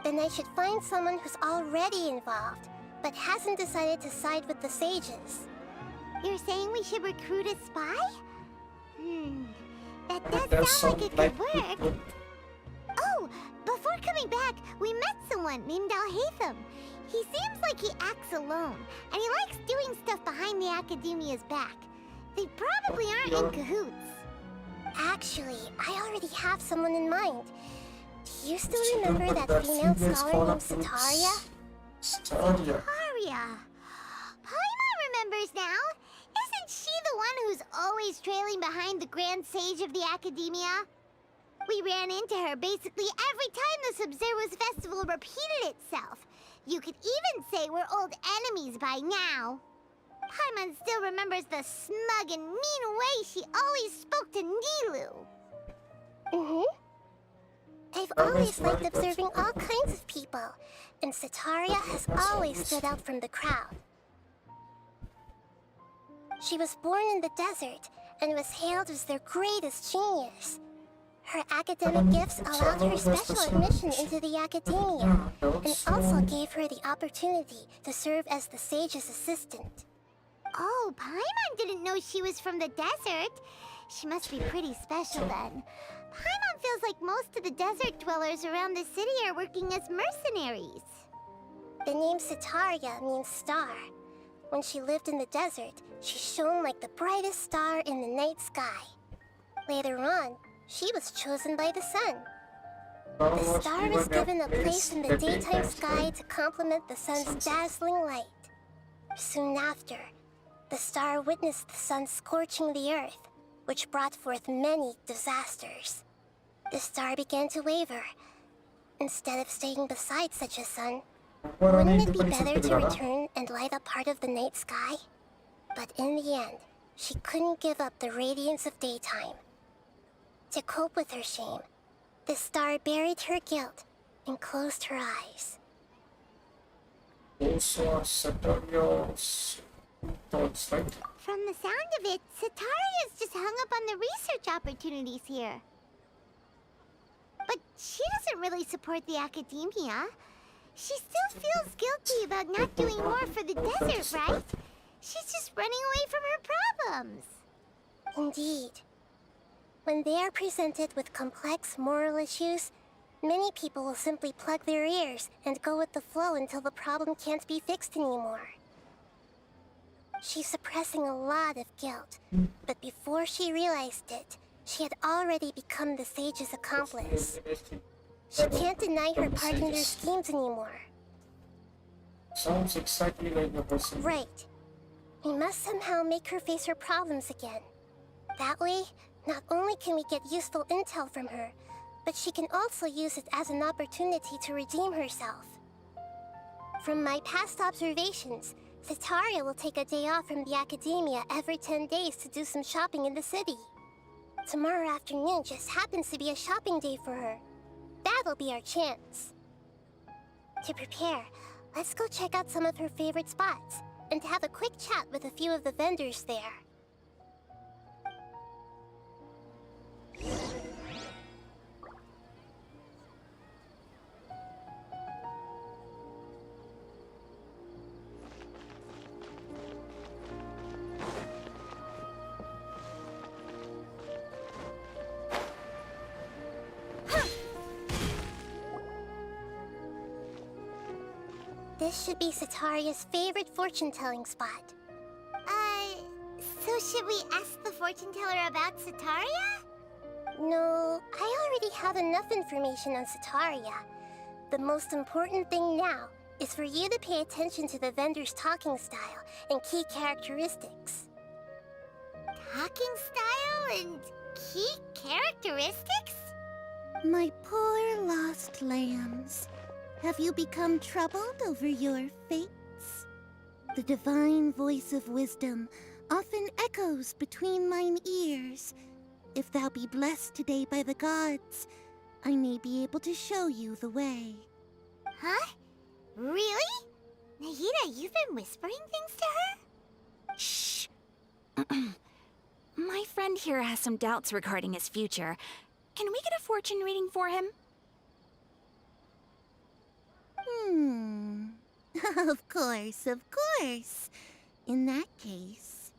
then I should find someone who's already involved, but hasn't decided to side with the sages. You're saying we should recruit a spy? That does sound like it could work. Oh, before coming back, we met someone named Alhaitham. He seems like he acts alone, and he likes doing stuff behind the Academia's back. They probably aren't in cahoots. Actually, I already have someone in mind. Do you still remember that female scholar named Sataria? Sataria. Paimon remembers now. Isn't she the one who's always trailing behind the Grand Sage of the Academia? We ran into her basically every time the Sub-Zero's festival repeated itself. You could even say we're old enemies by now. Paimon still remembers the smug and mean way she always spoke to Nilu. I've always liked observing all kinds of people, and Sataria has always stood out from the crowd. She was born in the desert and was hailed as their greatest genius. Her academic gifts allowed her special admission into the Academia, and also gave her the opportunity to serve as the sage's assistant. Oh, Paimon didn't know she was from the desert. She must be pretty special then. Paimon feels like most of the desert dwellers around the city are working as mercenaries. The name Sataria means star. When she lived in the desert, she shone like the brightest star in the night sky. Later on, she was chosen by the sun. The star was given a place in the daytime sky to complement the sun's dazzling light. Soon after, the star witnessed the sun scorching the earth, which brought forth many disasters. The star began to waver. Instead of staying beside such a sun, wouldn't it be better to return and light up part of the night sky? But in the end, she couldn't give up the radiance of daytime. To cope with her shame, the star buried her guilt and closed her eyes. Those are Sataria's thoughts, right? From the sound of it, Sataria's just hung up on the research opportunities here. But she doesn't really support the Academia. She still feels guilty about not doing more for the desert, right? She's just running away from her problems. Indeed. When they are presented with complex moral issues, many people will simply plug their ears and go with the flow until the problem can't be fixed anymore. She's suppressing a lot of guilt, but before she realized it, she had already become the sage's accomplice. She can't deny her part in their schemes anymore. Sounds exactly like the person. Right. We must somehow make her face her problems again. That way, not only can we get useful intel from her, but she can also use it as an opportunity to redeem herself. From my past observations, Sataria will take a day off from the academia every 10 days to do some shopping in the city. Tomorrow afternoon just happens to be a shopping day for her. That'll be our chance. To prepare, let's go check out some of her favorite spots, and have a quick chat with a few of the vendors there. This should be Sataria's favorite fortune-telling spot. So should we ask the fortune teller about Sataria? No, I already have enough information on Sataria. The most important thing now is for you to pay attention to the vendor's talking style and key characteristics. Talking style and key characteristics? My poor lost lambs. Have you become troubled over your fates? The divine voice of wisdom often echoes between mine ears. If thou be blessed today by the gods, I may be able to show you the way. Huh? Really? Nahida, you've been whispering things to her? Shh. My friend here has some doubts regarding his future. Can we get a fortune reading for him? Of course, of course. In that case...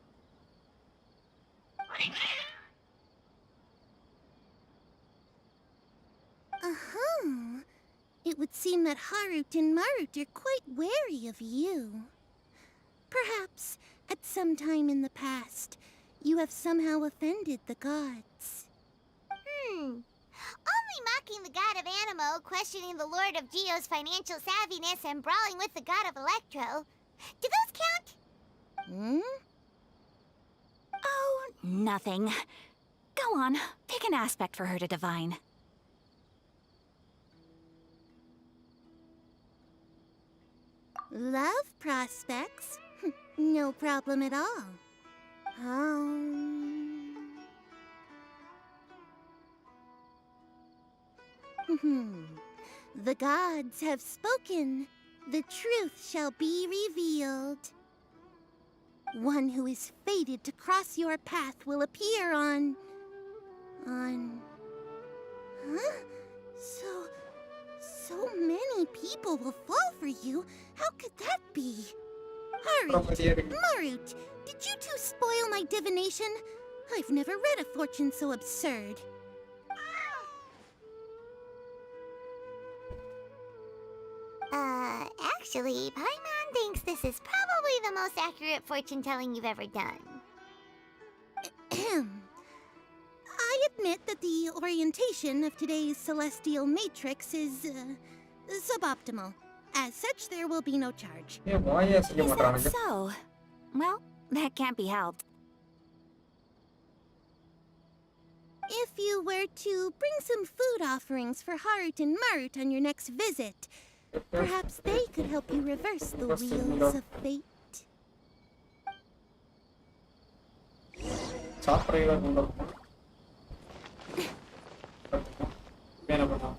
It would seem that Harut and Marut are quite wary of you. Perhaps, at some time in the past, you have somehow offended the gods. Only mocking the god of Animo, questioning the Lord of Geo's financial savviness, and brawling with the god of Electro. Do those count? Oh, nothing. Go on, pick an aspect for her to divine. Love prospects? No problem at all. The gods have spoken. The truth shall be revealed. One who is fated to cross your path will appear on... Huh? So many people will fall for you. How could that be? Harut, Marut, did you two spoil my divination? I've never read a fortune so absurd. Actually, Paimon thinks this is probably the most accurate fortune-telling you've ever done. I admit that the orientation of today's celestial matrix is, suboptimal. As such, there will be no charge. ஏன் வாயே செய்ய Is that மாட்டானுங்க so? Well, that can't be helped. If you were to bring some food offerings for Harut and Marut on your next visit, perhaps they could help you reverse the wheels of fate. சாப்பிட்றீங்களா கொண்டு வரணும் வேணா பண்ணா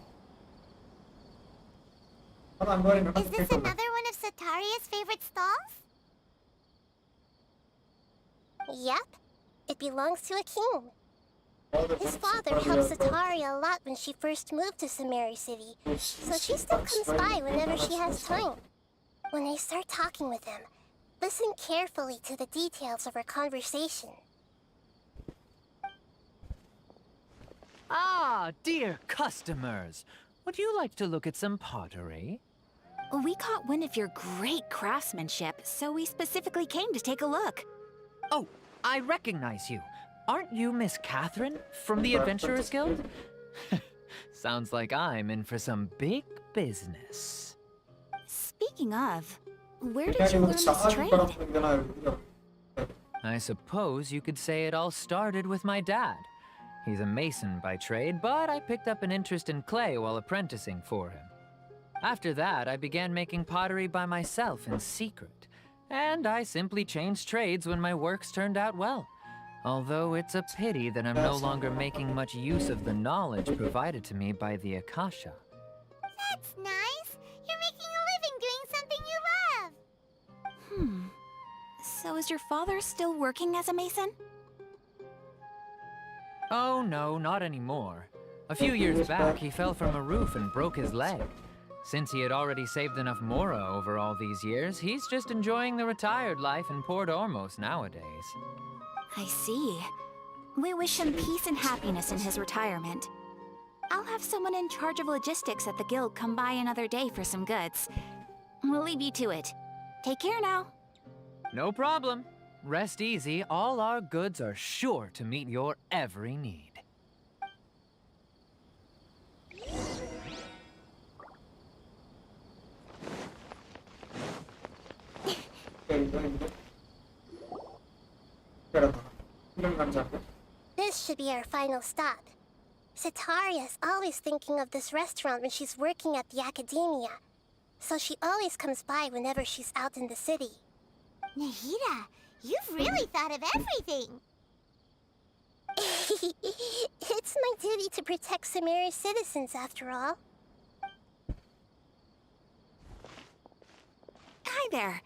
அதான் அங்க வரை Is நடந்து this போயிட்டு another one of Sataria's favorite stalls? Yep. It belongs to a king. His father helped Sataria a lot when she first moved to Samari City, so she still comes by whenever she has time. When I start talking with him, listen carefully to the details of our conversation. Ah, dear customers. Would you like to look at some pottery? We caught wind of your great craftsmanship, so we specifically came to take a look. Oh, I recognize you. Aren't you Miss Catherine from the Adventurers Guild? Sounds like I'm in for some big business. Speaking of, where did you learn this trade? I suppose you could say it all started with my dad. He's a mason by trade, but I picked up an interest in clay while apprenticing for him. After that, I began making pottery by myself in secret. And I simply changed trades when my works turned out well. Although it's a pity that I'm no longer making much use of the knowledge provided to me by the Akasha. That's nice. You're making a living doing something you love. So is your father still working as a mason? Oh no, not anymore. A few years back, he fell from a roof and broke his leg. Since he had already saved enough Mora over all these years, he's just enjoying the retired life in Port Ormos nowadays. I see. We wish him peace and happiness in his retirement. I'll have someone in charge of logistics at the guild come by another day for some goods. We'll leave you to it. Take care now. No problem. Rest easy, all our goods are sure to meet your every need. This should be our final stop. Sitaria's always thinking of this restaurant when she's working at the academia, so she always comes by whenever she's out in the city. Nahida, you've really thought of everything! It's my duty to protect Sumeru's citizens, after all. Hi there.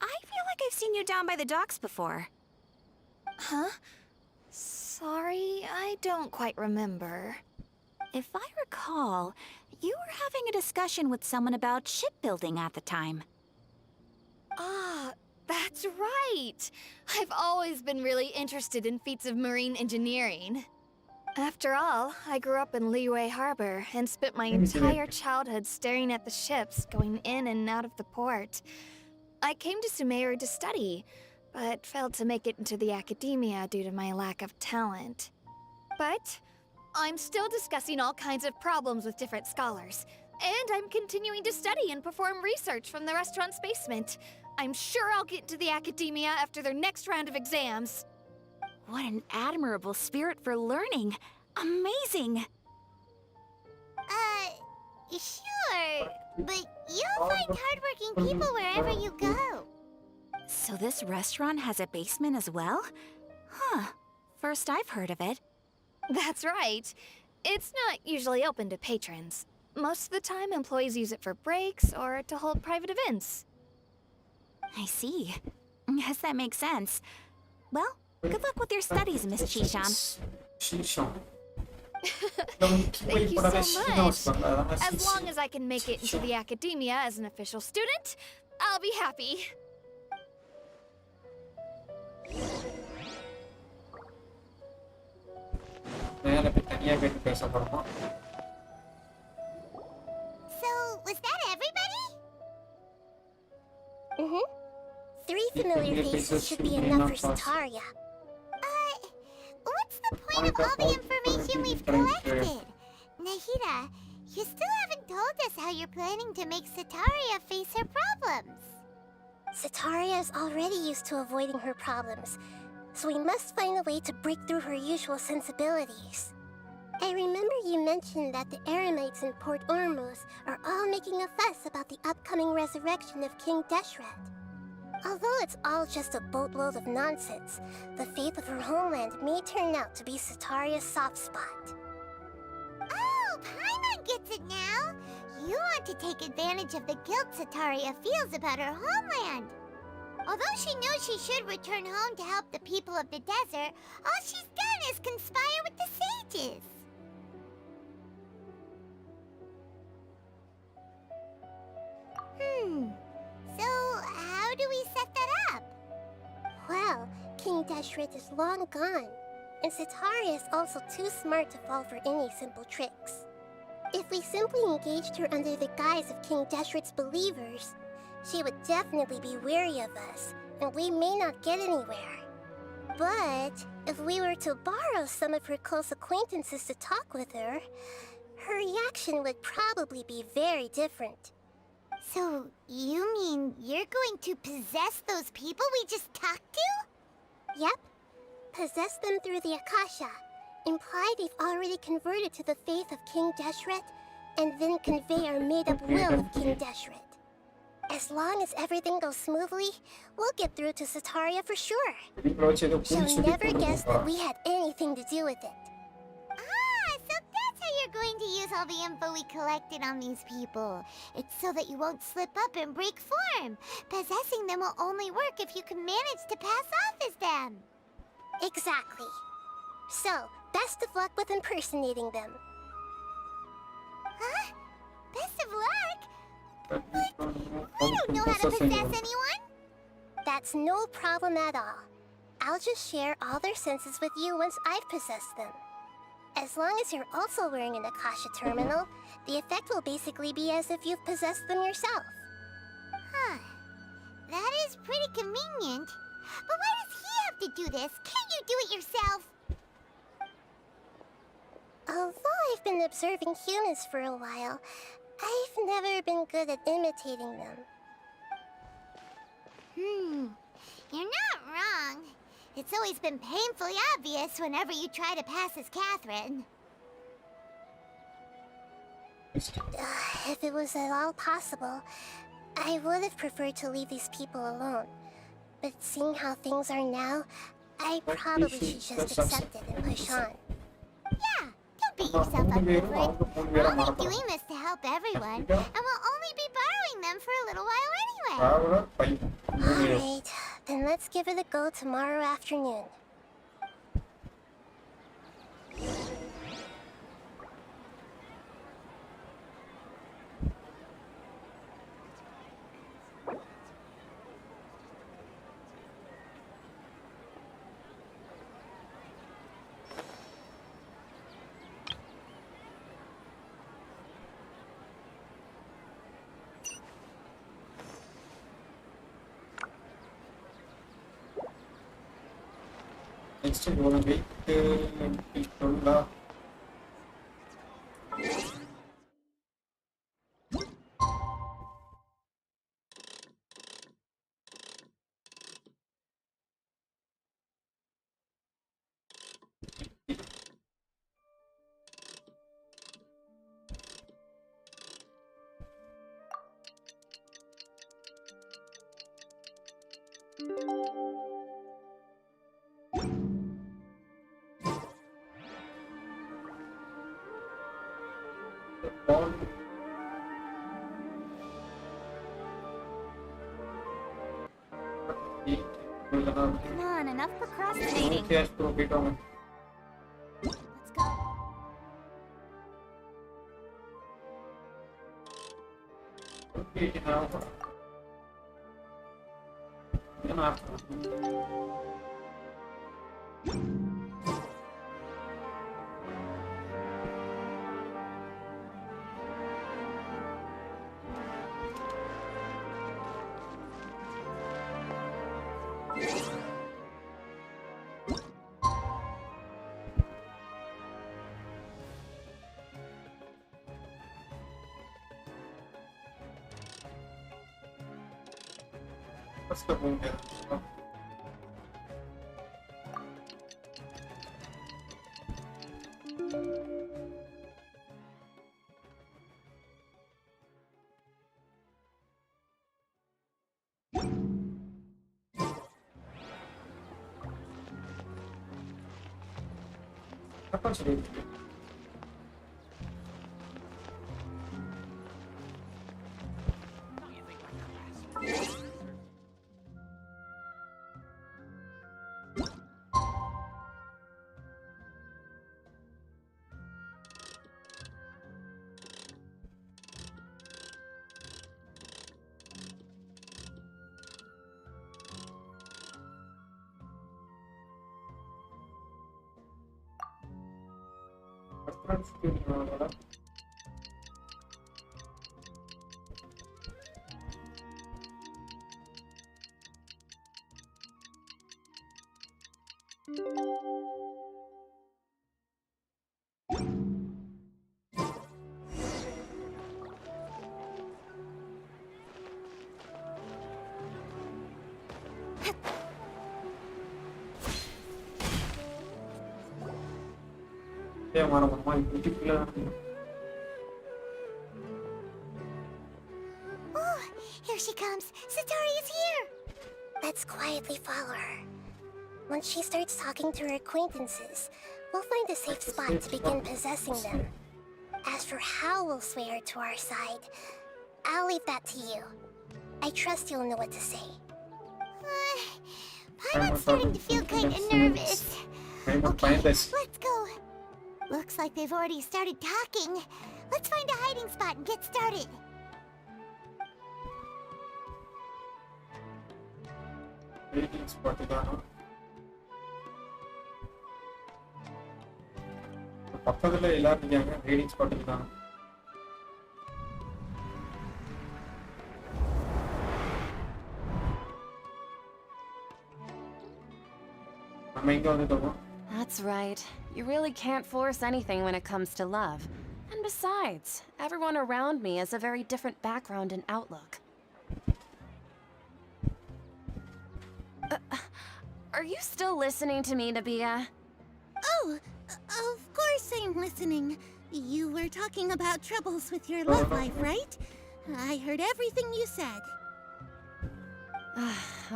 I feel like I've seen you down by the docks before. Huh? Sorry, I don't quite remember. If I recall, you were having a discussion with someone about shipbuilding at the time. Ah, that's right! I've always been really interested in feats of marine engineering. After all, I grew up in Liyue Harbor and spent my entire childhood staring at the ships going in and out of the port. I came to Sumeru to study, but failed to make it into the academia due to my lack of talent. But I'm still discussing all kinds of problems with different scholars, and I'm continuing to study and perform research from the restaurant's basement. I'm sure I'll get into the academia after their next round of exams. What an admirable spirit for learning. Amazing. Sure, but you'll find hardworking people wherever you go. So this restaurant has a basement as well? Huh. First I've heard of it. That's right. It's not usually open to patrons. Most of the time, employees use it for breaks or to hold private events. I see. Yes, that makes sense. Well, good luck with your studies, Miss Chishan. Thank you so much. As long as I can make it into the academia as an official student, I'll be happy. So, was that everybody? Mm-hmm. 3 familiar faces should be enough for Sitaria. What's the point of all the information we've collected? Nahida, you still haven't told us how you're planning to make Sitaria face her problems. Sitaria is already used to avoiding her problems, so we must find a way to break through her usual sensibilities. I remember you mentioned that the Eremites in Port Ormos are all making a fuss about the upcoming resurrection of King Deshret. Although it's all just a boatload of nonsense, the faith of her homeland may turn out to be Sitaria's soft spot. Oh, Paimon gets it now! You want to take advantage of the guilt Sitaria feels about her homeland. Although she knows she should return home to help the people of the desert, all she's done is conspire with the sages. So how do we set that up? Well, King Deshret is long gone, and Sitaria is also too smart to fall for any simple tricks. If we simply engaged her under the guise of King Deshret's believers, she would definitely be wary of us, and we may not get anywhere. But if we were to borrow some of her close acquaintances to talk with her, her reaction would probably be very different. So, you mean you're going to possess those people we just talked to? Yep. Possess them through the Akasha. Imply they've already converted to the faith of King Deshret, and then convey our made-up will of King Deshret. As long as everything goes smoothly, we'll get through to Sataria for sure. வீட்டுல வச்சு ஏதோ She'll பூச்சி never guess that we had anything to do with it. Ah, so that's how you're going to use all the info we collected on these people. It's so that you won't slip up and break form. Possessing them will only work if you can manage to pass off as them. Exactly. So, best of luck with impersonating them. Huh? Best of luck? I don't know how to possess anyone. That's no problem at all. I'll just share all their senses with you once I've possessed them. As long as you're also wearing an Akasha terminal, the effect will basically be as if you've possessed them yourself. Huh. That is pretty convenient. But why does he have to do this? Can't you do it yourself? Although I've been observing humans for a while, I've never been good at imitating them. You're not wrong. It's always been painfully obvious whenever you try to pass as Catherine. If it was at all possible, I would have preferred to leave these people alone. But seeing how things are now, I probably should just accept it and push on. Yeah, don't beat yourself up over it. We're only doing this to help everyone, and we'll only be borrowing them for a little while anyway. Alright, then let's give it a go tomorrow afternoon. Next we're gonna make Tunda. Come on, enough procrastinating. Let's go. Let's go. What's the moon here? Kapan sudah itu? Ya mana-mana itu pula. Oh, here she comes. platforms! Sataria's here! Let's quietly follow her. Once she starts talking to her acquaintances, we'll find a safe spot to begin possessing them. As for how we'll sway her to our side, I'll leave that to you. I trust you'll know what to say. Paimon's starting to feel kinda nervous. Okay, let's go. Looks like they've already started talking. Let's find a hiding spot and get started. Waiting spot இதானா பக்கத்துல எல்லாரும் இருக்காங்க reading spot இதானா நம்ம எங்க வந்துட்டோம் That's right. You really can't force anything when it comes to love. And besides, everyone around me has a very different background and outlook. Are you still listening to me, Nabia? Oh, of course I'm listening. You were talking about troubles with your love life, right? I heard everything you said.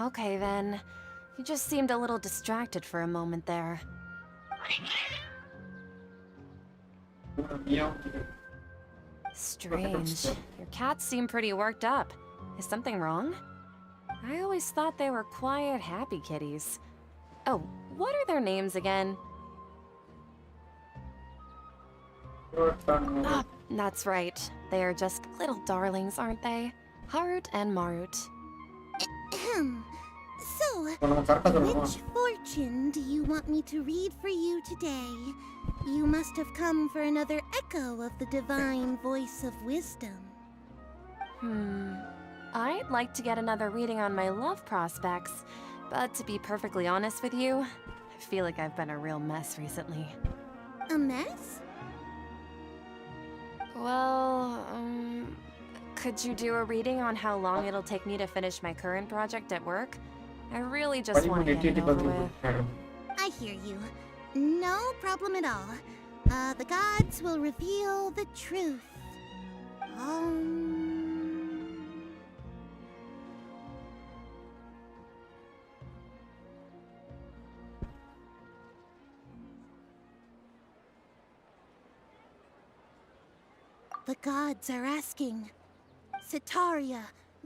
Okay then. You just seemed a little distracted for a moment there. Strange. Your cats seem pretty worked up. Is something wrong? I always thought they were quiet, happy kitties. Oh, what are their names again? Ah, that's right. They are just little darlings, aren't they? Harut and Marut. So, which fortune do you want me to read for you today? You must have come for another echo of the divine voice of wisdom. I'd like to get another reading on my love prospects, but to be perfectly honest with you, I feel like I've been a real mess recently. A mess? Well, could you do a reading on how long it'll take me to finish my current project at work? I really just want to get it over with. I hear you. No problem at all. The gods will reveal the truth. The gods are asking, Sataria,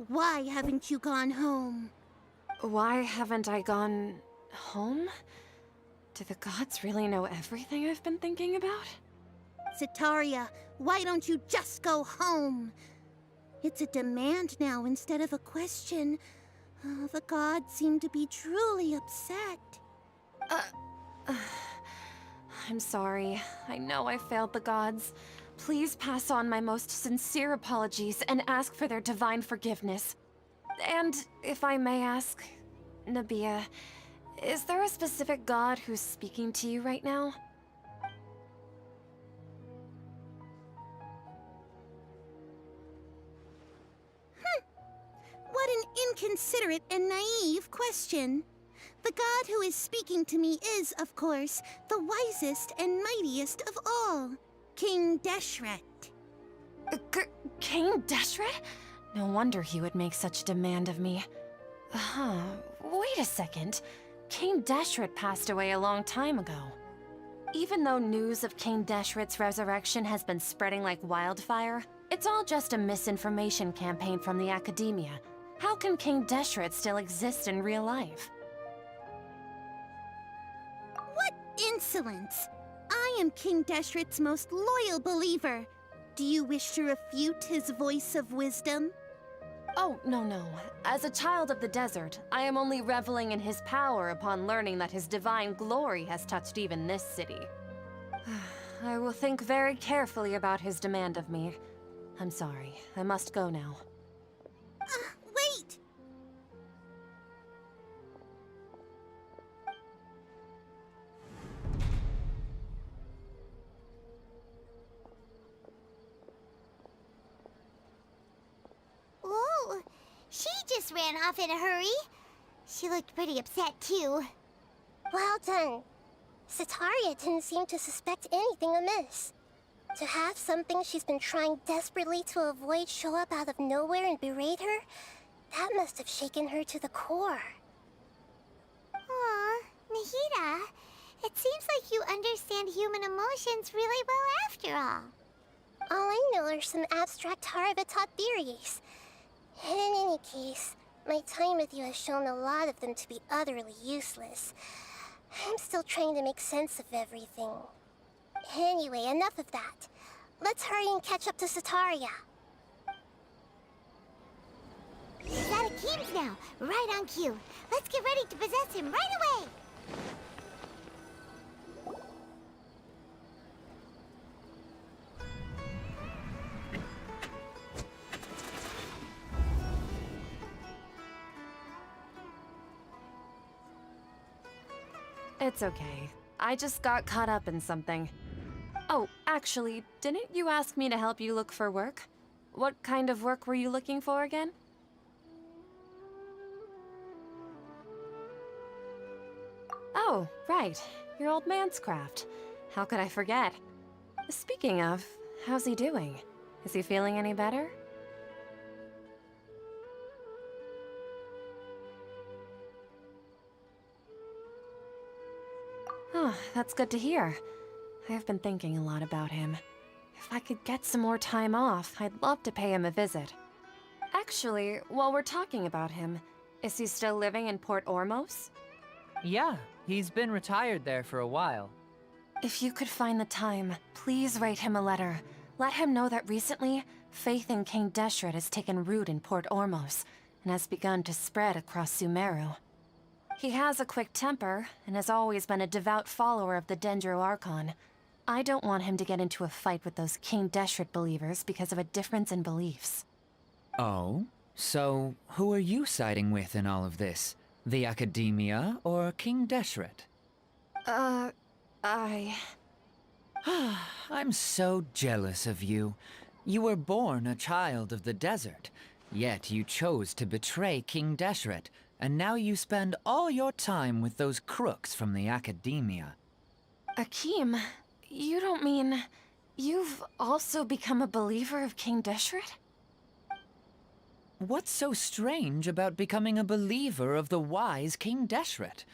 why haven't you gone home? Why haven't I gone home? Do the gods really know everything I've been thinking about? Sataria, why don't you just go home? It's a demand now instead of a question. The gods seem to be truly upset. I'm sorry. I know I failed the gods. Please pass on my most sincere apologies and ask for their divine forgiveness. And if I may ask, Nabia, is there a specific god who's speaking to you right now? What an inconsiderate and naive question. The god who is speaking to me is, of course, the wisest and mightiest of all, King Deshret. King Deshret? No wonder he would make such a demand of me. Wait a second. King Deshret passed away a long time ago. Even though news of King Deshret's resurrection has been spreading like wildfire, it's all just a misinformation campaign from the academia. How can King Deshret still exist in real life? What insolence! I am King Deshret's most loyal believer. Do you wish to refute his voice of wisdom? Oh, no. As a child of the desert, I am only reveling in his power upon learning that his divine glory has touched even this city. I will think very carefully about his demand of me. I'm sorry. I must go now. Wait! Whoa! She just ran off in a hurry. She looked pretty upset, too. Well done. Sataria didn't seem to suspect anything amiss. To have something she's been trying desperately to avoid show up out of nowhere and berate her, That must have shaken her to the core. Aw, Nahida, it seems like you understand human emotions really well after all. All I know are some abstract Harvard-taught theories. And in any case, my time with you has shown a lot of them to be utterly useless. I'm still trying to make sense of everything. Anyway, enough of that. Let's hurry and catch up to Sataria. He's out of Keem's now, right on cue. Let's get ready to possess him right away! It's okay. I just got caught up in something. Oh, actually, didn't you ask me to help you look for work? What kind of work were you looking for again? Oh, right. Your old man's craft. How could I forget? Speaking of, how's he doing? Is he feeling any better? Oh, that's good to hear. I've been thinking a lot about him. If I could get some more time off, I'd love to pay him a visit. Actually, while we're talking about him, is he still living in Port Ormos? Yeah, he's been retired there for a while. If you could find the time, please write him a letter. Let him know that recently, faith in King Deshret has taken root in Port Ormos and has begun to spread across Sumeru. He has a quick temper and has always been a devout follower of the Dendro Archon. I don't want him to get into a fight with those King Deshret believers because of a difference in beliefs. Oh? So, who are you siding with in all of this? The Academia or King Deshret? I'm so jealous of you. You were born a child of the desert, yet you chose to betray King Deshret, and now you spend all your time with those crooks from the Academia. Akeem, you don't mean... you've also become a believer of King Deshret? What's so strange about becoming a believer of the wise King Deshret?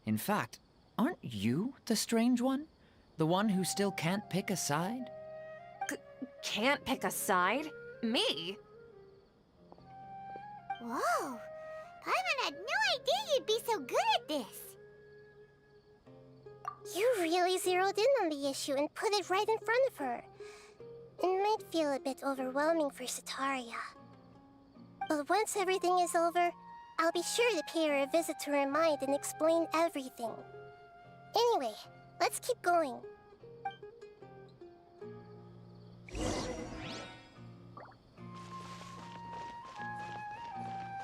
In fact, aren't you the strange one? The one who still can't pick a side? Can't pick a side? Me? Whoa! Paimon had no idea you'd be so good at this! You really zeroed in on the issue and put it right in front of her. It might feel a bit overwhelming for Sataria. But once everything is over, I'll be sure to pay her a visit to her mind and explain everything. Anyway, let's keep going.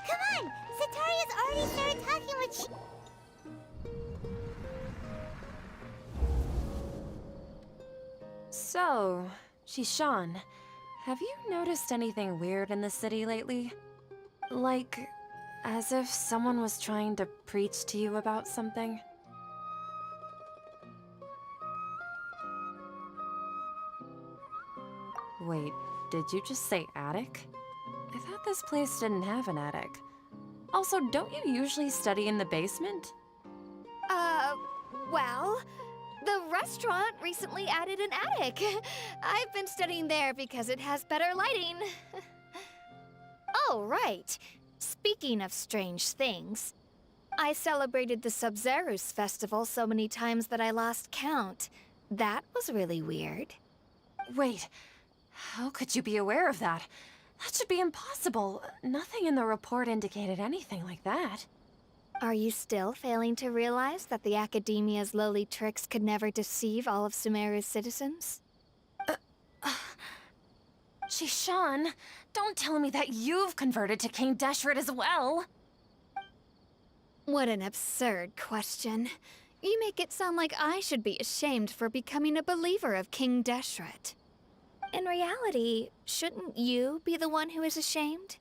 Come on! Sataria's already started talking with So, Shishan, have you noticed anything weird in the city lately? Like, as if someone was trying to preach to you about something? Wait, did you just say attic? I thought this place didn't have an attic. Also, don't you usually study in the basement? Well, the restaurant recently added an attic. I've been studying there because it has better lighting. Oh, right. Speaking of strange things, I celebrated the Sub-Zerus festival so many times that I lost count. That was really weird. Wait, how could you be aware of that? That should be impossible. Nothing in the report indicated anything like that. Are you still failing to realize that the Academia's lowly tricks could never deceive all of Sumeru's citizens? Shishan, don't tell me that you've converted to King Deshret as well! What an absurd question. You make it sound like I should be ashamed for becoming a believer of King Deshret. In reality, shouldn't you be the one who is ashamed?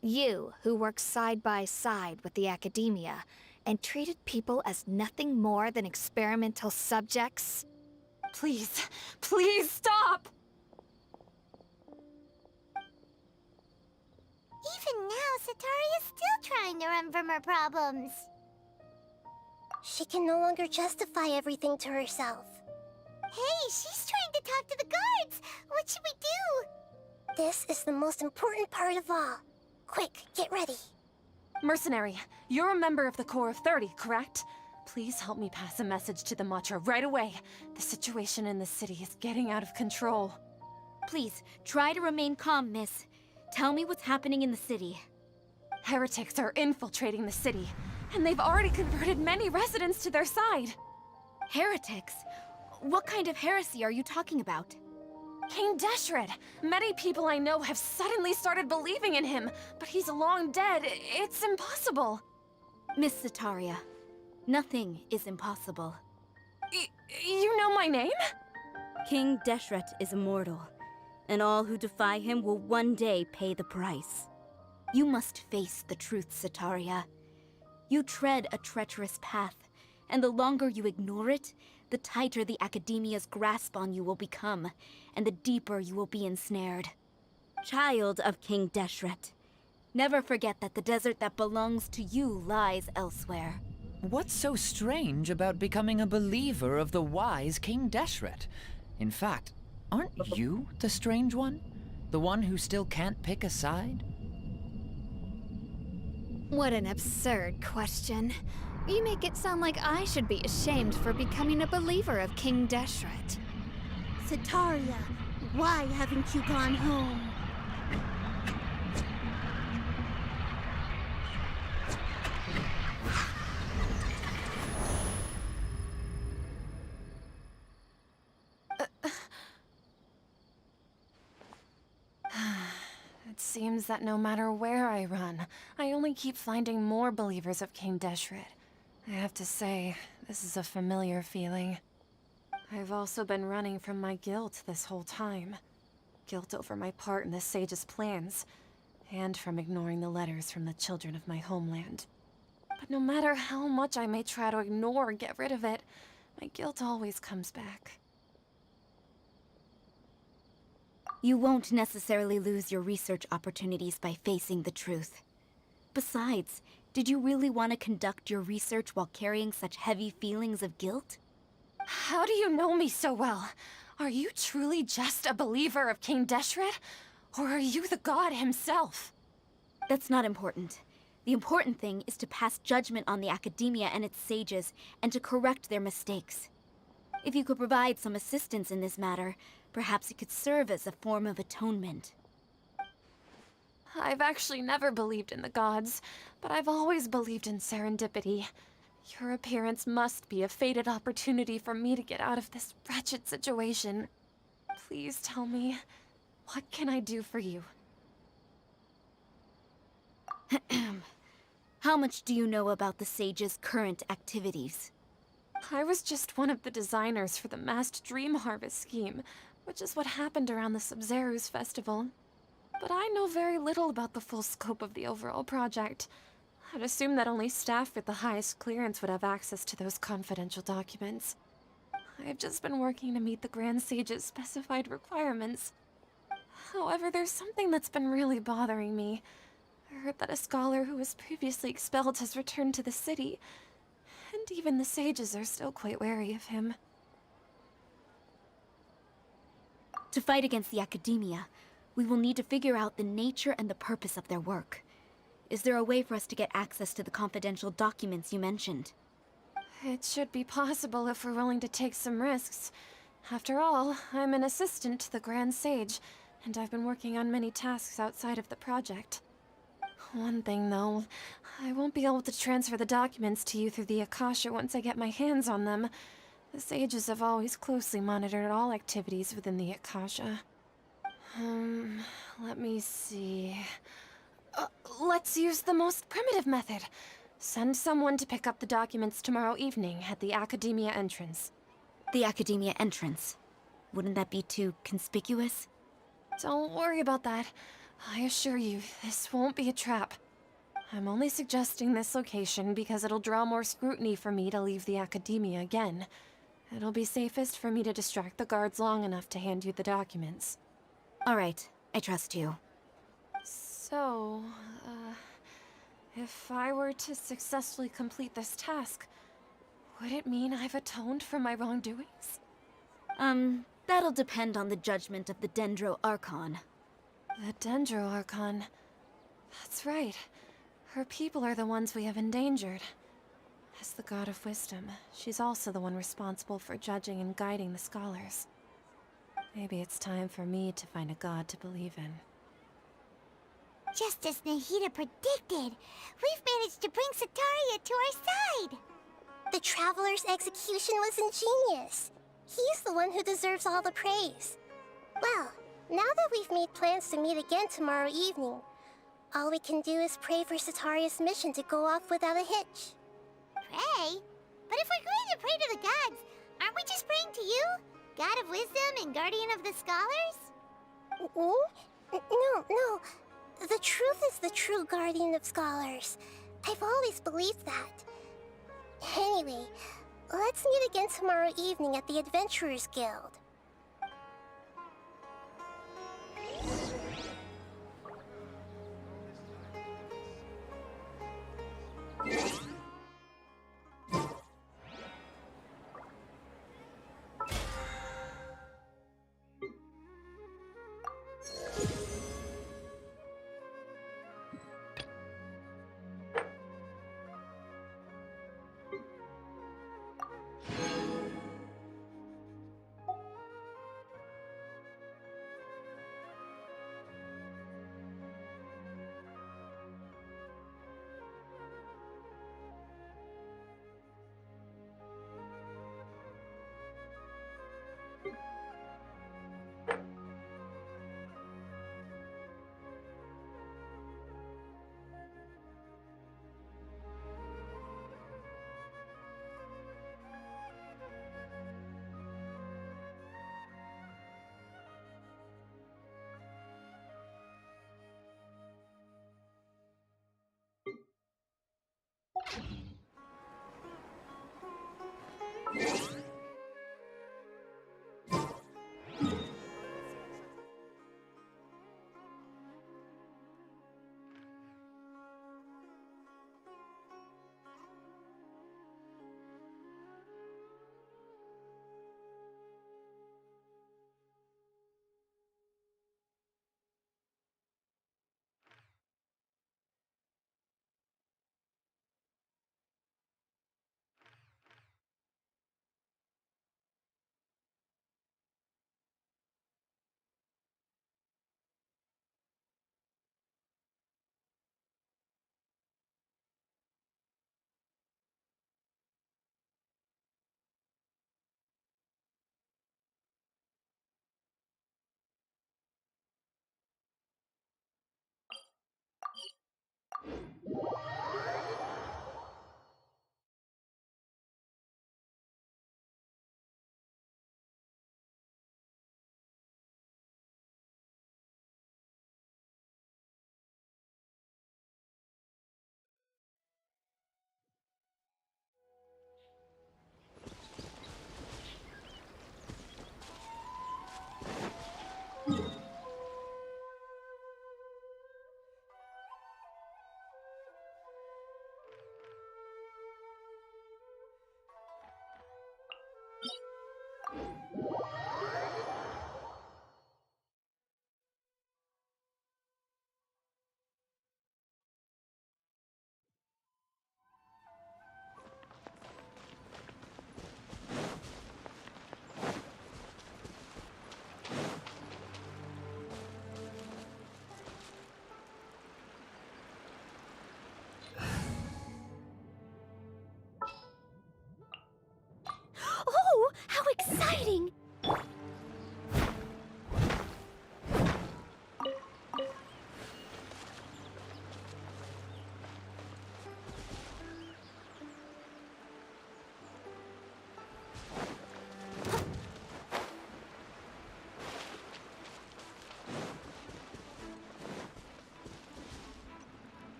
You, who works side by side with the Academia, and treated people as nothing more than experimental subjects? Please, please stop! Even now, Sataria still her problems. She can no longer justify everything to herself. Hey, she's trying to talk to the guards! What should we do? This is the most important part of all. Quick, get ready. Mercenary, you're a member of the Corps of 30, correct? Please help me pass a message to the Matra right away. The situation in the city is getting out of control. Please, try to remain calm, miss. Tell me what's happening in the city. Heretics are infiltrating the city, and they've already converted many residents to their side. Heretics? What kind of heresy are you talking about? King Deshret! Many people I know have suddenly started believing in him, but he's long dead. It's impossible. Miss Sataria, nothing is impossible. You know my name? King Deshret is immortal, and all who defy him will one day pay the price. You must face the truth, Sataria. You tread a treacherous path, and the longer you ignore it, the tighter the Academia's grasp on you will become, and the deeper you will be ensnared. Child of King Deshret, never forget that the desert that belongs to you lies elsewhere. What's so strange about becoming a believer of the wise King Deshret? In fact, aren't you the strange one? The one who still can't pick a side? What an absurd question. You make it sound like I should be ashamed for becoming a believer of King Deshret. Sataria, why haven't you gone home? It seems that no matter where I run, I only keep finding more believers of King Deshret. I have to say, this is a familiar feeling. I've also been running from my guilt this whole time. Guilt over my part in the Sage's plans, and from ignoring the letters from the children of my homeland. But no matter how much I may try to ignore or get rid of it, my guilt always comes back. You won't necessarily lose your research opportunities by facing the truth. Besides, did you really want to conduct your research while carrying such heavy feelings of guilt? How do you know me so well? Are you truly just a believer of King Deshret? Or are you the god himself? That's not important. The important thing is to pass judgment on the Academia and its sages, and to correct their mistakes. If you could provide some assistance in this matter, perhaps it could serve as a form of atonement. I've actually never believed in the gods, but I've always believed in serendipity. Your appearance must be a fated opportunity for me to get out of this wretched situation. Please tell me, what can I do for you? How much do you know about the Sage's current activities? I was just one of the designers for the massed dream harvest scheme, which is what happened around the Sub-Zero's festival. But I know very little about the full scope of the overall project. I'd assume that only staff with the highest clearance would have access to those confidential documents. I've just been working to meet the Grand Sage's specified requirements. However, there's something that's been really bothering me. I heard that a scholar who was previously expelled has returned to the city, and even the sages are still quite wary of him. To fight against the Academia, we will need to figure out the nature and the purpose of their work. Is there a way for us to get access to the confidential documents you mentioned? It should be possible if we're willing to take some risks. After all, I'm an assistant to the Grand Sage, and I've been working on many tasks outside of the project. One thing, though, I won't be able to transfer the documents to you through the Akasha once I get my hands on them. The sages have always closely monitored all activities within the Akasha. Let me see... let's use the most primitive method. Send someone to pick up the documents tomorrow evening at the Academia entrance. The Academia entrance? Wouldn't that be too conspicuous? Don't worry about that. I assure you, this won't be a trap. I'm only suggesting this location because it'll draw more scrutiny for me to leave the Academia again. It'll be safest for me to distract the guards long enough to hand you the documents. All right, I trust you. So, If I were to successfully complete this task, would it mean I've atoned for my wrongdoings? That'll depend on the judgment of the Dendro Archon. The Dendro Archon. That's right. Her people are the ones we have endangered. As the God of Wisdom, she's also the one responsible for judging and guiding the scholars. Maybe it's time for me to find a god to believe in. Just as Nahida predicted, we've managed to bring Sataria to our side! The Traveler's execution was ingenious. He's the one who deserves all the praise. Well, now that we've made plans to meet again tomorrow evening, all we can do is pray for Sataria's mission to go off without a hitch. Pray? But if we're going to pray to the gods, aren't we just praying to you? God of Wisdom and Guardian of the Scholars? No. The truth is the true Guardian of Scholars. I've always believed that. Anyway, let's meet again tomorrow evening at the Adventurers Guild.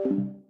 you.